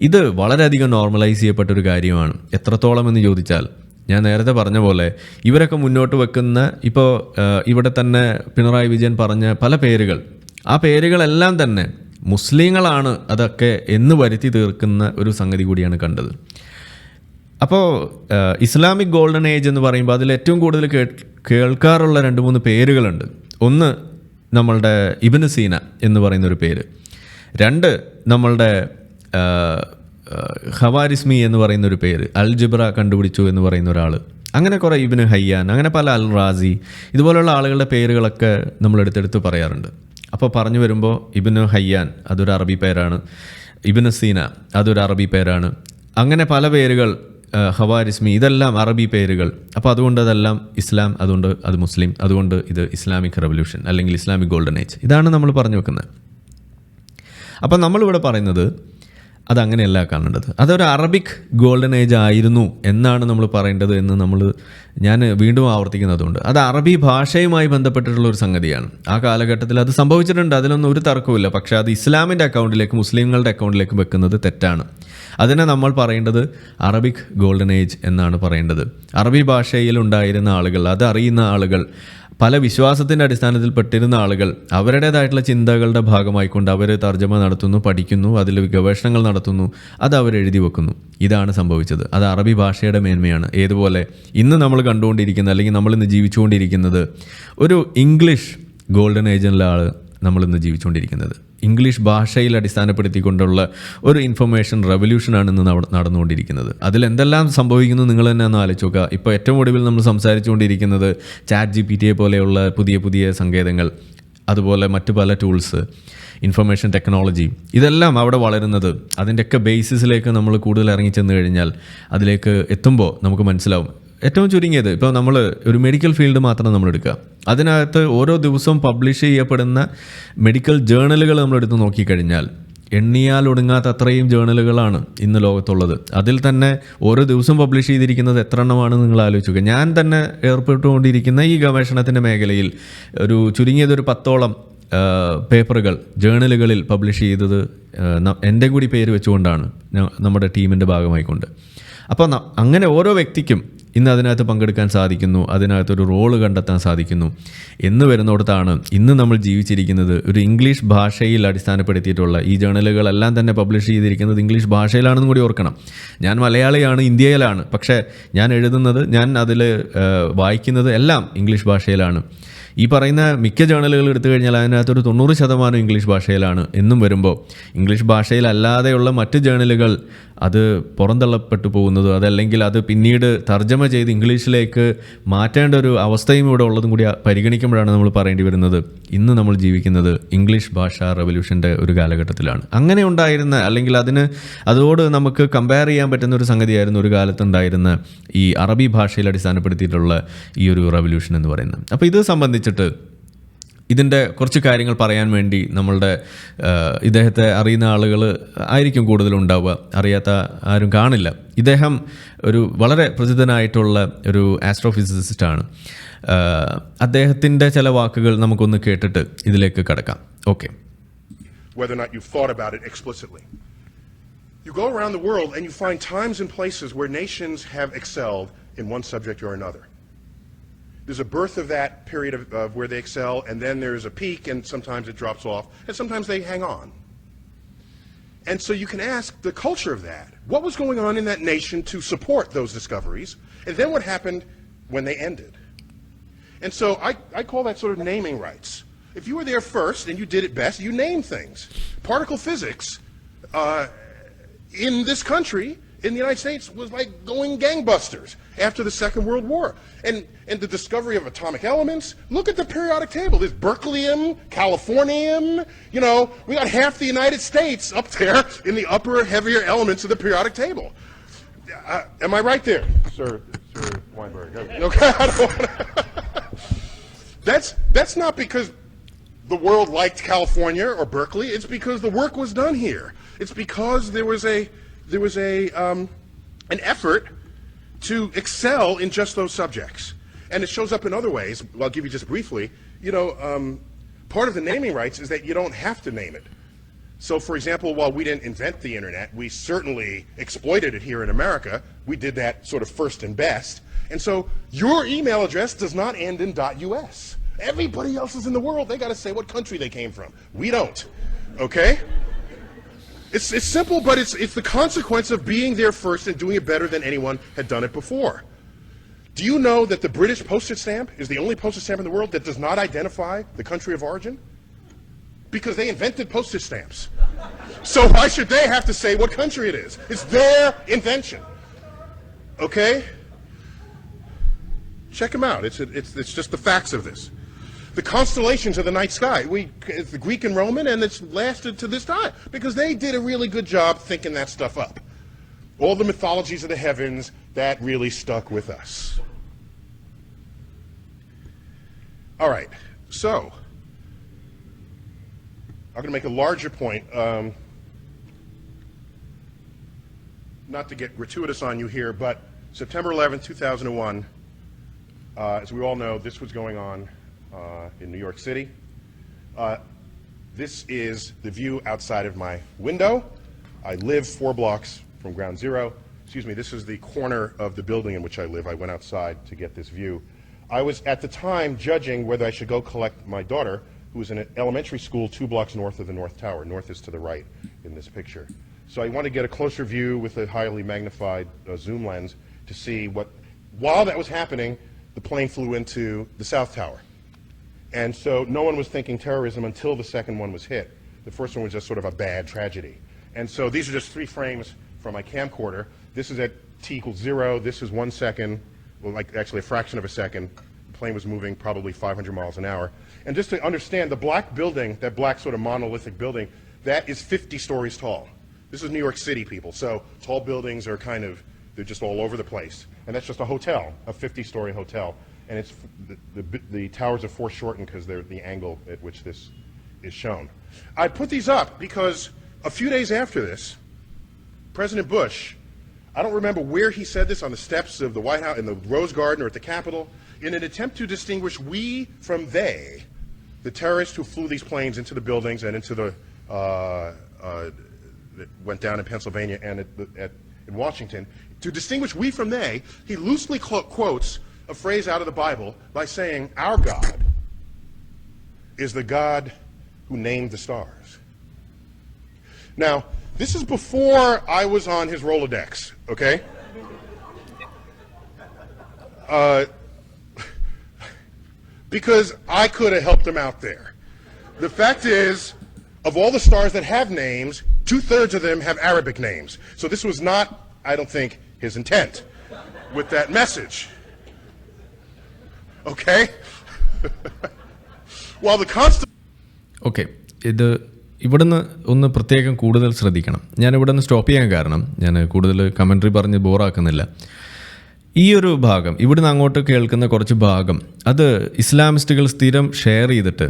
ഇത് വളരെയധികം നോർമലൈസ് ചെയ്യപ്പെട്ടൊരു കാര്യമാണ്. എത്രത്തോളം എന്ന് ചോദിച്ചാൽ, ഞാൻ നേരത്തെ പറഞ്ഞ പോലെ ഇവരൊക്കെ മുന്നോട്ട് വെക്കുന്ന, ഇപ്പോൾ ഇവിടെ തന്നെ പിണറായി വിജയൻ പറഞ്ഞ പല പേരുകൾ, ആ പേരുകളെല്ലാം തന്നെ മുസ്ലിങ്ങളാണ് അതൊക്കെ എന്ന് വരുത്തി തീർക്കുന്ന ഒരു സംഗതി കൂടിയാണ് കണ്ടത്. അപ്പോൾ ഇസ്ലാമിക് ഗോൾഡൻ ഏജ് എന്ന് പറയുമ്പോൾ അതിൽ ഏറ്റവും കൂടുതൽ കേൾക്കാറുള്ള 2-3 പേരുകളുണ്ട്. ഒന്ന് നമ്മളുടെ ഇബ്നു സീന എന്ന് പറയുന്നൊരു പേര്, 2 നമ്മളുടെ ഖവാരിസ്മി എന്ന് പറയുന്നൊരു പേര്, അൽജിബ്ര കണ്ടുപിടിച്ചു എന്ന് പറയുന്ന ഒരാൾ, അങ്ങനെ കുറേ ഇബ്നു ഹയ്യാൻ, അങ്ങനെ പല അൽ റാസി, ഇതുപോലുള്ള ആളുകളുടെ പേരുകളൊക്കെ നമ്മൾ എടുത്തെടുത്ത് പറയാറുണ്ട്. അപ്പോൾ പറഞ്ഞു വരുമ്പോൾ ഇബ്നു ഹയ്യാൻ അതൊരു അറബി പേരാണ്, ഇബ്നു സീന അതൊരു അറബി പേരാണ്, അങ്ങനെ പല പേരുകൾ, ഖവാരിസ്മി, ഇതെല്ലാം അറബി പേരുകൾ. അപ്പോൾ അതുകൊണ്ട് അതെല്ലാം ഇസ്ലാം, അതുകൊണ്ട് അത് മുസ്ലിം, അതുകൊണ്ട് ഇത് ഇസ്ലാമിക് റെവല്യൂഷൻ അല്ലെങ്കിൽ ഇസ്ലാമിക് ഗോൾഡൻ ഏജ്, ഇതാണ് നമ്മൾ പറഞ്ഞു വെക്കുന്നത്. അപ്പം നമ്മളിവിടെ പറയുന്നത് അതങ്ങനെയല്ല കാണേണ്ടത്, അതൊരു അറബിക് ഗോൾഡൻ ഏജ് ആയിരുന്നു എന്നാണ് നമ്മൾ പറയേണ്ടത് എന്ന് ഞാൻ വീണ്ടും ആവർത്തിക്കുന്നതുകൊണ്ട് അത് അറബി ഭാഷയുമായി ബന്ധപ്പെട്ടിട്ടുള്ള ഒരു സംഗതിയാണ്. ആ കാലഘട്ടത്തിൽ അത് സംഭവിച്ചിട്ടുണ്ട്, അതിലൊന്നും ഒരു തർക്കവുമില്ല. പക്ഷേ അത് ഇസ്ലാമിൻ്റെ അക്കൗണ്ടിലേക്ക്, മുസ്ലിങ്ങളുടെ അക്കൗണ്ടിലേക്ക് വെക്കുന്നത് തെറ്റാണ്. അതിനെ നമ്മൾ പറയേണ്ടത് അറബിക് ഗോൾഡൻ ഏജ് എന്നാണ് പറയേണ്ടത്. അറബി ഭാഷയിൽ ഉണ്ടായിരുന്ന ആളുകൾ, അത് അറിയുന്ന ആളുകൾ, പല വിശ്വാസത്തിൻ്റെ അടിസ്ഥാനത്തിൽ പെട്ടിരുന്ന ആളുകൾ അവരുടേതായിട്ടുള്ള ചിന്തകളുടെ ഭാഗമായിക്കൊണ്ട് അവർ തർജ്ജമ നടത്തുന്നു, പഠിക്കുന്നു, അതിൽ ഗവേഷണങ്ങൾ നടത്തുന്നു, അത് അവരെഴുതി വെക്കുന്നു. ഇതാണ് സംഭവിച്ചത്. അത് അറബി ഭാഷയുടെ മേന്മയാണ്. ഏതുപോലെ ഇന്ന് നമ്മൾ കണ്ടുകൊണ്ടിരിക്കുന്ന അല്ലെങ്കിൽ നമ്മളിന്ന് ജീവിച്ചുകൊണ്ടിരിക്കുന്നത് ഒരു ഇംഗ്ലീഷ് ഗോൾഡൻ ഏജിലാണ് നമ്മളിന്ന് ജീവിച്ചുകൊണ്ടിരിക്കുന്നത്. ഇംഗ്ലീഷ് ഭാഷയിൽ അടിസ്ഥാനപ്പെടുത്തിക്കൊണ്ടുള്ള ഒരു ഇൻഫർമേഷൻ റെവല്യൂഷനാണ് ഇന്ന് നടന്നുകൊണ്ടിരിക്കുന്നത്. അതിലെന്തെല്ലാം സംഭവിക്കുന്നു നിങ്ങൾ തന്നെ ഒന്ന് ആലോചിച്ച് നോക്കുക. ഇപ്പോൾ ഏറ്റവും ഒടുവിൽ നമ്മൾ സംസാരിച്ചുകൊണ്ടിരിക്കുന്നത് ചാറ്റ് GPT പോലെയുള്ള പുതിയ പുതിയ സങ്കേതങ്ങൾ, അതുപോലെ മറ്റു പല ടൂൾസ്, ഇൻഫർമേഷൻ ടെക്നോളജി, ഇതെല്ലാം അവിടെ വളരുന്നത്. അതിൻ്റെയൊക്കെ ബേസിസിലേക്ക് നമ്മൾ കൂടുതൽ ഇറങ്ങിച്ചെന്ന് കഴിഞ്ഞാൽ അതിലേക്ക് എത്തുമ്പോൾ നമുക്ക് മനസ്സിലാവും. ഏറ്റവും ചുരുങ്ങിയത് ഇപ്പോൾ നമ്മൾ ഒരു മെഡിക്കൽ ഫീൽഡ് മാത്രം നമ്മൾ എടുക്കുക, അതിനകത്ത് ഓരോ ദിവസവും പബ്ലിഷ് ചെയ്യപ്പെടുന്ന മെഡിക്കൽ ജേണലുകൾ നമ്മളെടുത്ത് നോക്കിക്കഴിഞ്ഞാൽ എണ്ണിയാൽ ഒടുങ്ങാത്ത അത്രയും ജേണലുകളാണ് ഇന്ന് ലോകത്തുള്ളത്. അതിൽ തന്നെ ഓരോ ദിവസവും പബ്ലിഷ് ചെയ്തിരിക്കുന്നത് എത്ര എണ്ണമാണ് നിങ്ങൾ ആലോചിക്കുക. ഞാൻ തന്നെ ഏർപ്പെട്ടുകൊണ്ടിരിക്കുന്ന ഈ ഗവേഷണത്തിൻ്റെ മേഖലയിൽ ഒരു ചുരുങ്ങിയതൊരു 10ഓളം പേപ്പറുകൾ ജേണലുകളിൽ പബ്ലിഷ് ചെയ്തത് എൻ്റെ കൂടി പേര് വെച്ചുകൊണ്ടാണ്, നമ്മുടെ ടീമിൻ്റെ ഭാഗമായിക്കൊണ്ട്. അപ്പോൾ അങ്ങനെ ഓരോ വ്യക്തിക്കും ഇന്ന് അതിനകത്ത് പങ്കെടുക്കാൻ സാധിക്കുന്നു, അതിനകത്തൊരു റോള് കണ്ടെത്താൻ സാധിക്കുന്നു എന്ന് വരുന്നിടത്താണ് ഇന്ന് നമ്മൾ ജീവിച്ചിരിക്കുന്നത്. ഒരു ഇംഗ്ലീഷ് ഭാഷയിൽ അടിസ്ഥാനപ്പെടുത്തിയിട്ടുള്ള ഈ ജേണലുകളെല്ലാം തന്നെ പബ്ലിഷ് ചെയ്തിരിക്കുന്നത് ഇംഗ്ലീഷ് ഭാഷയിലാണെന്നും കൂടി ഓർക്കണം. ഞാൻ മലയാളിയാണ്, ഇന്ത്യയിലാണ്, പക്ഷേ ഞാൻ എഴുതുന്നത്, ഞാൻ അതിൽ വായിക്കുന്നത് എല്ലാം ഇംഗ്ലീഷ് ഭാഷയിലാണ്. ഈ പറയുന്ന മിക്ക ജേണലുകൾ എടുത്തു കഴിഞ്ഞാൽ അതിനകത്തൊരു 90% ഇംഗ്ലീഷ് ഭാഷയിലാണ് എന്നും വരുമ്പോൾ ഇംഗ്ലീഷ് ഭാഷയിലല്ലാതെയുള്ള മറ്റ് ജേണലുകൾ അത് പുറന്തള്ളപ്പെട്ടു പോകുന്നതും അതല്ലെങ്കിൽ അത് പിന്നീട് തർജ്ജമ ചെയ്ത് ഇംഗ്ലീഷിലേക്ക് മാറ്റേണ്ട ഒരു അവസ്ഥയും ഇവിടെ ഉള്ളതും കൂടി പരിഗണിക്കുമ്പോഴാണ് നമ്മൾ പറയേണ്ടി വരുന്നത് ഇന്ന് നമ്മൾ ജീവിക്കുന്നത് ഇംഗ്ലീഷ് ഭാഷാ റെവല്യൂഷൻ്റെ ഒരു കാലഘട്ടത്തിലാണ്. അങ്ങനെ ഉണ്ടായിരുന്ന അല്ലെങ്കിൽ അതോട് നമുക്ക് കമ്പയർ ചെയ്യാൻ പറ്റുന്ന ഒരു സംഗതിയായിരുന്നു ഒരു കാലത്തുണ്ടായിരുന്ന ഈ അറബി ഭാഷയിൽ അടിസ്ഥാനപ്പെടുത്തിയിട്ടുള്ള ഈ ഒരു റെവല്യൂഷൻ എന്ന് പറയുന്നത്. അപ്പോൾ ഇത് സംബന്ധിച്ചിട്ട് ഇതിൻ്റെ കുറച്ച് കാര്യങ്ങൾ പറയാൻ വേണ്ടി നമ്മളുടെ ഇദ്ദേഹത്തെ അറിയുന്ന ആളുകൾ ആയിരിക്കും കൂടുതലുണ്ടാവുക, അറിയാത്ത ആരും കാണില്ല. ഇദ്ദേഹം ഒരു വളരെ പ്രസിദ്ധനായിട്ടുള്ള ഒരു ആസ്ട്രോഫിസിസിസ്റ്റാണ്. അദ്ദേഹത്തിൻ്റെ ചില വാക്കുകൾ നമുക്കൊന്ന് കേട്ടിട്ട് ഇതിലേക്ക് കടക്കാം. Okay. Whether or not you've thought about it explicitly. You go around the world and you find times and places where nations have excelled in one subject or another. There's a birth of that period of where they excel, and then there's a peak, and sometimes it drops off, and sometimes they hang on. And so you can ask the culture of that. What was going on in that nation to support those discoveries, and then what happened when they ended? And so I call that sort of naming rights. If you were there first and you did it best, you name things. Particle physics in this country, in the United States, was like going gangbusters after the Second World War. And the discovery of atomic elements, look at the periodic table. There's berkelium, californium, we got half the United States up there in the upper, heavier elements of the periodic table. Am I right there, Sir Weinberg? Okay, I don't want to... That's not because the world liked California or Berkeley. It's because the work was done here. It's because there was an effort to excel in just those subjects. And it shows up in other ways. I'll give you just briefly. Part of the naming rights is that you don't have to name it. So, for example, while we didn't invent the internet, we certainly exploited it here in America. We did that sort of first and best. And so your email address does not end in .us. Everybody else is in the world. They got to say what country they came from. We don't. Okay? It's simple, but it's the consequence of being there first and doing it better than anyone had done it before. Do you know that the British postage stamp is the only postage stamp in the world that does not identify the country of origin? Because they invented postage stamps. So why should they have to say what country it is? It's their invention. Okay? Check them out. It's just the facts of this. The constellations of the night sky. It's the Greek and Roman, and it's lasted to this time because they did a really good job thinking that stuff up. All the mythologies of the heavens, that really stuck with us. All right, so I'm going to make a larger point. Not to get gratuitous on you here, but September 11, 2001, as we all know, this was going on in New York City. This is the view outside of my window. I live 4 blocks from ground zero. Excuse me, this is the corner of the building in which I live. I went outside to get this view. I was at the time judging whether I should go collect my daughter, who was in an elementary school 2 blocks north of the North Tower. North is to the right in this picture. So I want to get a closer view with a highly magnified zoom lens to see what, while that was happening, the plane flew into the South Tower. And so no one was thinking terrorism until the second one was hit. The first one was just sort of a bad tragedy. And so these are just 3 frames from my camcorder. This is at t = 0. This is 1 second, well, like actually a fraction of a second. The plane was moving probably 500 miles an hour. And just to understand, the black building, that black sort of monolithic building, that is 50 stories tall. This is New York City, people. So tall buildings are kind of, they're just all over the place. And that's just a hotel, a 50-story hotel. And it's the towers are foreshortened because they're the angle at which this is shown. I put these up because a few days after this, President Bush, I don't remember where he said this, on the steps of the White House, in the Rose Garden or at the Capitol, in an attempt to distinguish we from they, the terrorists who flew these planes into the buildings and into the, that went down in Pennsylvania and in Washington, to distinguish we from they, he loosely quotes a phrase out of the Bible by saying, our God is the God who named the stars. Now, this is before I was on his Rolodex, okay? Because I could have helped him out there. The fact is, of all the stars that have names, 2/3 of them have Arabic names. So this was not, I don't think, his intent with that message. Okay? While the constant... Okay, ഇവിടുന്ന് ഒന്ന് പ്രത്യേകം കൂടുതൽ ശ്രദ്ധിക്കണം. ഞാനിവിടെ നിന്ന് stop ചെയ്യാൻ കാരണം ഞാൻ കൂടുതൽ കമൻട്രി പറഞ്ഞ് ബോറാക്കുന്നില്ല. ഈ ഒരു ഭാഗം ഇവിടുന്ന് അങ്ങോട്ട് കേൾക്കുന്ന കുറച്ച് ഭാഗം അത് ഇസ്ലാമിസ്റ്റുകൾ സ്ഥിരം ഷെയർ ചെയ്തിട്ട്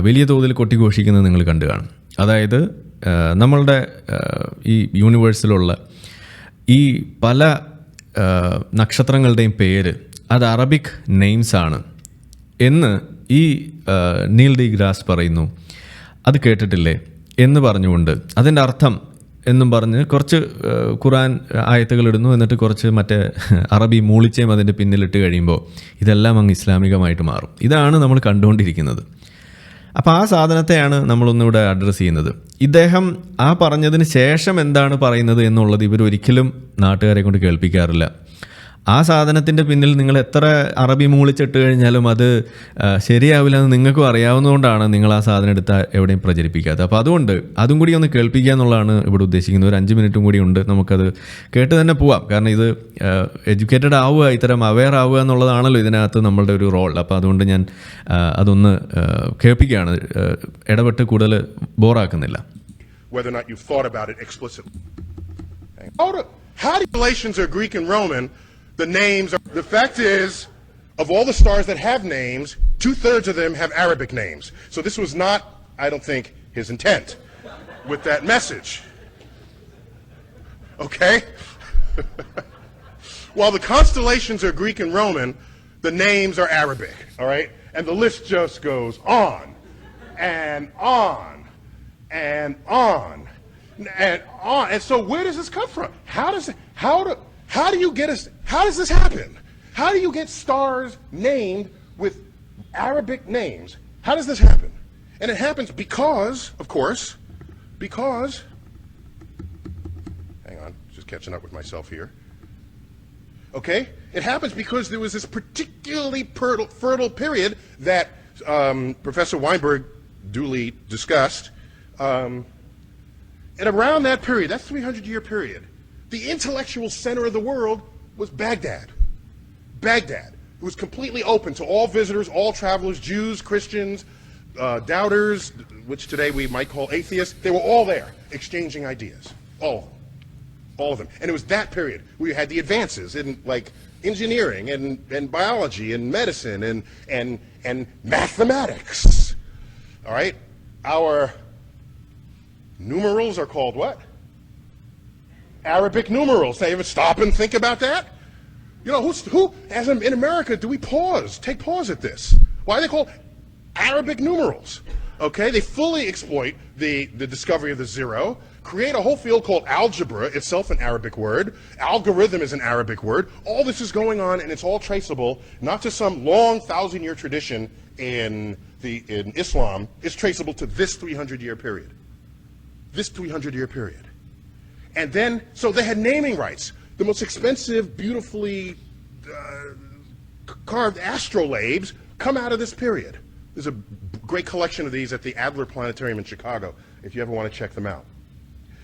വലിയ തോതിൽ കൊട്ടിഘോഷിക്കുന്നത് നിങ്ങൾ കണ്ടു കാണും. അതായത് നമ്മളുടെ ഈ യൂണിവേഴ്സിലുള്ള ഈ പല നക്ഷത്രങ്ങളുടെയും പേര് അത് അറബിക് നെയിംസാണ് എന്ന് ഈ നീൽ ഡി ഗ്രാസ് പറയുന്നു. അത് കേട്ടിട്ടില്ലേ എന്ന് പറഞ്ഞുകൊണ്ട് അതിൻ്റെ അർത്ഥം എന്നും പറഞ്ഞ് കുറച്ച് ഖുറാൻ ആയത്തുകൾ ഇടുന്നു. എന്നിട്ട് കുറച്ച് മറ്റേ അറബി മൂളിച്ചയും അതിൻ്റെ പിന്നിലിട്ട് കഴിയുമ്പോൾ ഇതെല്ലാം അങ്ങ് ഇസ്ലാമികമായിട്ട് മാറും. ഇതാണ് നമ്മൾ കണ്ടുകൊണ്ടിരിക്കുന്നത്. അപ്പോൾ ആ സാധനത്തെയാണ് നമ്മളൊന്നിവിടെ അഡ്രസ്സ് ചെയ്യുന്നത്. ഇദ്ദേഹം ആ പറഞ്ഞതിന് ശേഷം എന്താണ് പറയുന്നത് എന്നുള്ളത് ഇവരൊരിക്കലും നാട്ടുകാരെ കൊണ്ട് കേൾപ്പിക്കാറില്ല. ആ സാധനത്തിൻ്റെ പിന്നിൽ നിങ്ങൾ എത്ര അറബി മൂളിച്ചിട്ട് കഴിഞ്ഞാലും അത് ശരിയാവില്ല എന്ന് നിങ്ങൾക്കും അറിയാവുന്നതുകൊണ്ടാണ് നിങ്ങൾ ആ സാധനം എടുത്താൽ എവിടെയും പ്രചരിപ്പിക്കാത്തത്. അപ്പോൾ അതുകൊണ്ട് അതും കൂടി ഒന്ന് കേൾപ്പിക്കുക എന്നുള്ളതാണ് ഇവിടെ ഉദ്ദേശിക്കുന്നത്. ഒരു 5 മിനിറ്റും കൂടി ഉണ്ട്, നമുക്കത് കേട്ട് തന്നെ പോവാം. കാരണം ഇത് എഡ്യൂക്കേറ്റഡ് ആവുക, ഇത്തരം അവെയർ ആവുക എന്നുള്ളതാണല്ലോ ഇതിനകത്ത് നമ്മളുടെ ഒരു റോൾ. അപ്പോൾ അതുകൊണ്ട് ഞാൻ അതൊന്ന് കേൾപ്പിക്കുകയാണ്, ഇടപെട്ട് കൂടുതൽ ബോറാക്കുന്നില്ല. Whether or not you've thought about it explicitly. How do relations are Greek and Roman? The names are, the fact is, of all the stars that have names, 2/3 of them have Arabic names. So this was not, I don't think, his intent with that message. Okay? While the constellations are Greek and Roman, the names are Arabic, all right? And the list just goes on and on and on and on. And so where does this come from? How do you get us? How does this happen? How do you get stars named with Arabic names. How does this happen? And it happens because, of course, hang on, just catching up with myself here. Okay? It happens because there was this particularly fertile period that Professor Weinberg duly discussed. And around that period, that 300-year period, the intellectual center of the world was Baghdad. Baghdad. It was completely open to all visitors, all travelers, Jews, Christians, doubters, which today we might call atheists. They were all there, exchanging ideas. All of them. All of them. And it was that period where you had the advances in, like, engineering and biology and medicine and mathematics. All right? Our numerals are called what? Arabic numerals. Now, you ever stop and think about that? You know, who as in America, do we take pause at this? Why are they called Arabic numerals? Okay, they fully exploit the discovery of the zero, create a whole field called algebra, itself an Arabic word. Algorithm is an Arabic word. All this is going on, and it's all traceable, not to some long 1,000-year tradition in Islam. It's traceable to this 300-year period. This 300-year period. And then, so they had naming rights. The most expensive, beautifully carved astrolabes come out of this period. There's a great collection of these at the Adler Planetarium in Chicago, if you ever want to check them out.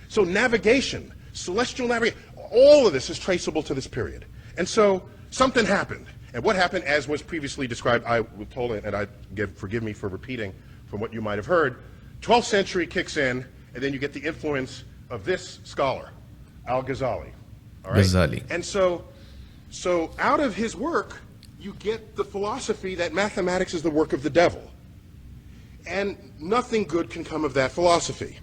So navigation, celestial navigation, all of this is traceable to this period. And so something happened. And what happened, as was previously described, I was told, and forgive me for repeating from what you might have heard, 12th century kicks in, and then you get the influence of this scholar, Al-Ghazali. All right? Ghazali. And so out of his work, you get the philosophy that mathematics is the work of the devil. And nothing good can come of that philosophy.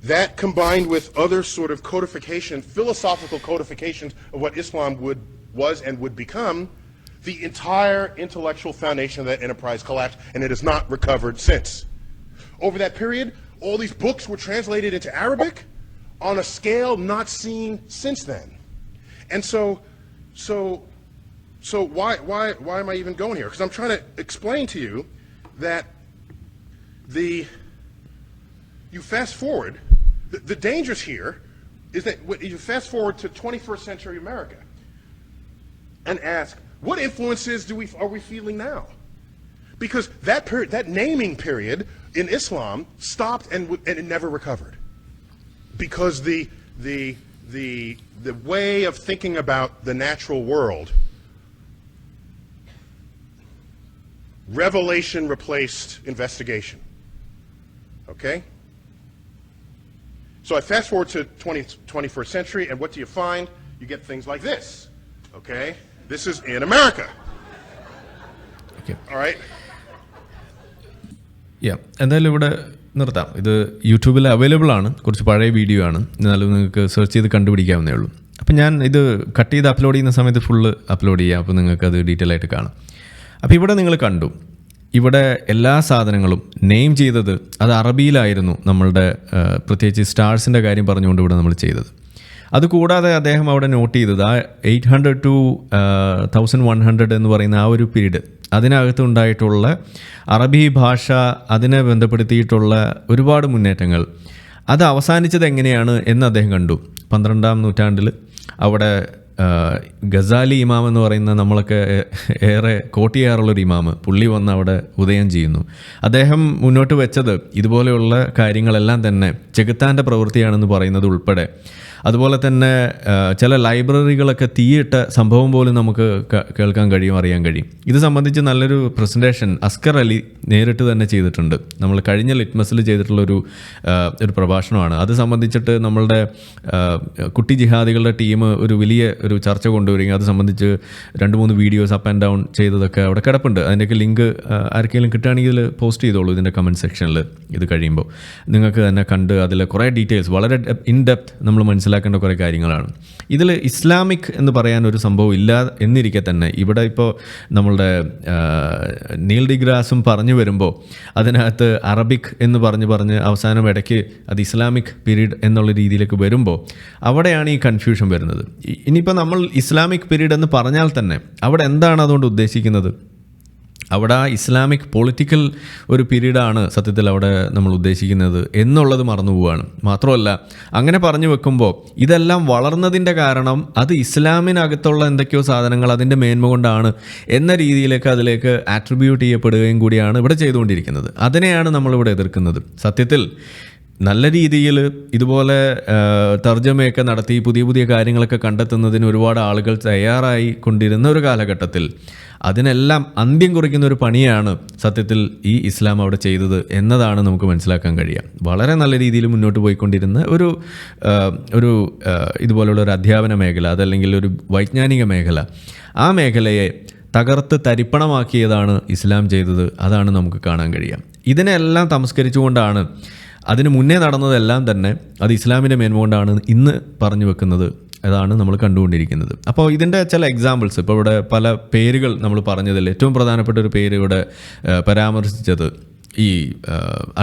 That, combined with other sort of philosophical codifications of what Islam was and would become, the entire intellectual foundation of that enterprise collapsed, and it has not recovered since. Over that period, all these books were translated into Arabic on a scale not seen since then. And so why am I even going here? Because I'm trying to explain to you that you fast forward, the dangers here is that you fast forward to 21st century America and ask, what influences are we feeling now? Because that period, that naming period in Islam stopped and it never recovered. Because the way of thinking about the natural world, revelation replaced investigation. Okay? So I fast forward to 21st century, and what do you find? You get things like this. Okay? This is in America. Okay. All right? എന്തായാലും ഇവിടെ നിർത്താം. ഇത് യൂട്യൂബിൽ available ആണ്, കുറച്ച് പഴയ video ആണ്, എന്നാലും നിങ്ങൾക്ക് സെർച്ച് ചെയ്ത് കണ്ടുപിടിക്കാവുന്നേ ഉള്ളൂ. അപ്പം ഞാൻ ഇത് കട്ട് ചെയ്ത് അപ്ലോഡ് ചെയ്യുന്ന സമയത്ത് ഫുള്ള് അപ്ലോഡ് ചെയ്യാം, അപ്പോൾ നിങ്ങൾക്കത് ഡീറ്റെയിൽ ആയിട്ട് കാണാം. അപ്പോൾ ഇവിടെ നിങ്ങൾ കണ്ടു, ഇവിടെ എല്ലാ സാധനങ്ങളും നെയിം ചെയ്തത് അത് അറബിയിലായിരുന്നു. നമ്മളുടെ പ്രത്യേകിച്ച് സ്റ്റാർസിൻ്റെ കാര്യം പറഞ്ഞുകൊണ്ട് ഇവിടെ നമ്മൾ ചെയ്തത്. അതുകൂടാതെ അദ്ദേഹം അവിടെ നോട്ട് ചെയ്തത് ആ 800 to 1100 എന്ന് പറയുന്ന ആ ഒരു പീരീഡ്, അതിനകത്ത് ഉണ്ടായിട്ടുള്ള അറബി ഭാഷ, അതിനെ ബന്ധപ്പെടുത്തിയിട്ടുള്ള ഒരുപാട് മുന്നേറ്റങ്ങൾ, അത് അവസാനിച്ചത് എങ്ങനെയാണ് എന്ന് അദ്ദേഹം കണ്ടു. 12ാം നൂറ്റാണ്ടിൽ അവിടെ ഗസാലി ഇമാം എന്ന് പറയുന്ന നമ്മളൊക്കെ ഏറെ കോട്ട് ചെയ്യാറുള്ളൊരു ഇമാം, പുള്ളി വന്ന് അവിടെ ഉദയം ചെയ്യുന്നു. അദ്ദേഹം മുന്നോട്ട് വെച്ചത് ഇതുപോലെയുള്ള കാര്യങ്ങളെല്ലാം തന്നെ ചെകുത്താൻ്റെ പ്രവൃത്തിയാണെന്ന് പറയുന്നത് ഉൾപ്പെടെ, അതുപോലെ തന്നെ ചില ലൈബ്രറികളൊക്കെ തീയിട്ട സംഭവം പോലും നമുക്ക് കേൾക്കാൻ കഴിയും, അറിയാൻ കഴിയും. ഇത് സംബന്ധിച്ച് നല്ലൊരു പ്രസൻറ്റേഷൻ അസ്കർ അലി നേരിട്ട് തന്നെ ചെയ്തിട്ടുണ്ട്. നമ്മൾ കഴിഞ്ഞ ലിറ്റ്മസിൽ ചെയ്തിട്ടുള്ളൊരു പ്രഭാഷണമാണ്. അത് സംബന്ധിച്ചിട്ട് നമ്മളുടെ കുട്ടി ജിഹാദികളുടെ ടീം ഒരു വലിയ ചർച്ച കൊണ്ടുവരികയും അത് സംബന്ധിച്ച് 2-3 വീഡിയോസ് അപ്പ് ആൻഡ് ഡൗൺ ചെയ്തതൊക്കെ അവിടെ കിടപ്പുണ്ട്. അതിൻ്റെയൊക്കെ ലിങ്ക് ആർക്കെങ്കിലും കിട്ടുകയാണെങ്കിൽ പോസ്റ്റ് ചെയ്തോളൂ ഇതിൻ്റെ കമൻറ്റ് സെക്ഷനിൽ. ഇത് കഴിയുമ്പോൾ നിങ്ങൾക്ക് തന്നെ കണ്ട് അതിൽ കുറേ ഡീറ്റെയിൽസ്, വളരെ ഇൻ ഡെപ്ത് നമ്മൾ മനസ്സിലാക്കേണ്ട കുറേ കാര്യങ്ങളാണ്. ഇതിൽ ഇസ്ലാമിക് എന്ന് പറയാൻ ഒരു സംഭവം ഇല്ല എന്നിരിക്കെ തന്നെ ഇവിടെ ഇപ്പോൾ നമ്മളുടെ നീൽ ഡിഗ്രാസും പറഞ്ഞു വരുമ്പോൾ അതിനകത്ത് അറബിക് എന്ന് പറഞ്ഞ് അവസാനം ഇടയ്ക്ക് അത് ഇസ്ലാമിക് പീരീഡ് എന്നുള്ള രീതിയിലേക്ക് വരുമ്പോൾ അവിടെയാണ് ഈ കൺഫ്യൂഷൻ വരുന്നത്. ഇനിയിപ്പോൾ നമ്മൾ ഇസ്ലാമിക് പീരീഡ് എന്ന് പറഞ്ഞാൽ തന്നെ അവിടെ എന്താണ് അതുകൊണ്ട് ഉദ്ദേശിക്കുന്നത്? അവിടെ ആ ഇസ്ലാമിക് പൊളിറ്റിക്കൽ ഒരു പീരീഡാണ് സത്യത്തിൽ അവിടെ നമ്മൾ ഉദ്ദേശിക്കുന്നത് എന്നുള്ളത് മറന്നു പോവുകയാണ്. മാത്രമല്ല അങ്ങനെ പറഞ്ഞു വെക്കുമ്പോൾ ഇതെല്ലാം വളർന്നതിൻ്റെ കാരണം അത് ഇസ്ലാമിനകത്തുള്ള എന്തൊക്കെയോ സാധനങ്ങൾ അതിൻ്റെ മേന്മ കൊണ്ടാണ് എന്ന രീതിയിലേക്ക് അതിലേക്ക് ആട്രിബ്യൂട്ട് ചെയ്യപ്പെടുകയും കൂടിയാണ് ഇവിടെ ചെയ്തുകൊണ്ടിരിക്കുന്നത്. അതിനെയാണ് നമ്മളിവിടെ എതിർക്കുന്നത്. സത്യത്തിൽ നല്ല രീതിയിൽ ഇതുപോലെ തർജ്ജമയൊക്കെ നടത്തി പുതിയ പുതിയ കാര്യങ്ങളൊക്കെ കണ്ടെത്തുന്നതിന് ഒരുപാട് ആളുകൾ തയ്യാറായി കൊണ്ടിരുന്ന ഒരു കാലഘട്ടത്തിൽ അതിനെല്ലാം അന്ത്യം കുറിക്കുന്ന ഒരു പണിയാണ് സത്യത്തിൽ ഈ ഇസ്ലാം അവിടെ ചെയ്തത് എന്നതാണ് നമുക്ക് മനസ്സിലാക്കാൻ കഴിയുക. വളരെ നല്ല രീതിയിൽ മുന്നോട്ട് പോയിക്കൊണ്ടിരുന്ന ഒരു ഇതുപോലുള്ള ഒരു അധ്യാപന മേഖല, അതല്ലെങ്കിൽ ഒരു വൈജ്ഞാനിക മേഖല, ആ മേഖലയെ തകർത്ത് തരിപ്പണമാക്കിയതാണ് ഇസ്ലാം ചെയ്തത്. അതാണ് നമുക്ക് കാണാൻ കഴിയുക. ഇതിനെല്ലാം തമസ്കരിച്ചുകൊണ്ടാണ് അതിന് മുന്നേ നടന്നതെല്ലാം തന്നെ അത് ഇസ്ലാമിൻ്റെ മേന്മ കൊണ്ടാണ് ഇന്ന് പറഞ്ഞു വെക്കുന്നത്. അതാണ് നമ്മൾ കണ്ടുകൊണ്ടിരിക്കുന്നത്. അപ്പോൾ ഇതിൻ്റെ ചില എക്സാമ്പിൾസ്, ഇപ്പോൾ ഇവിടെ പല പേരുകൾ നമ്മൾ പറഞ്ഞതിൽ ഏറ്റവും പ്രധാനപ്പെട്ട ഒരു പേര് ഇവിടെ പരാമർശിച്ചത് ഈ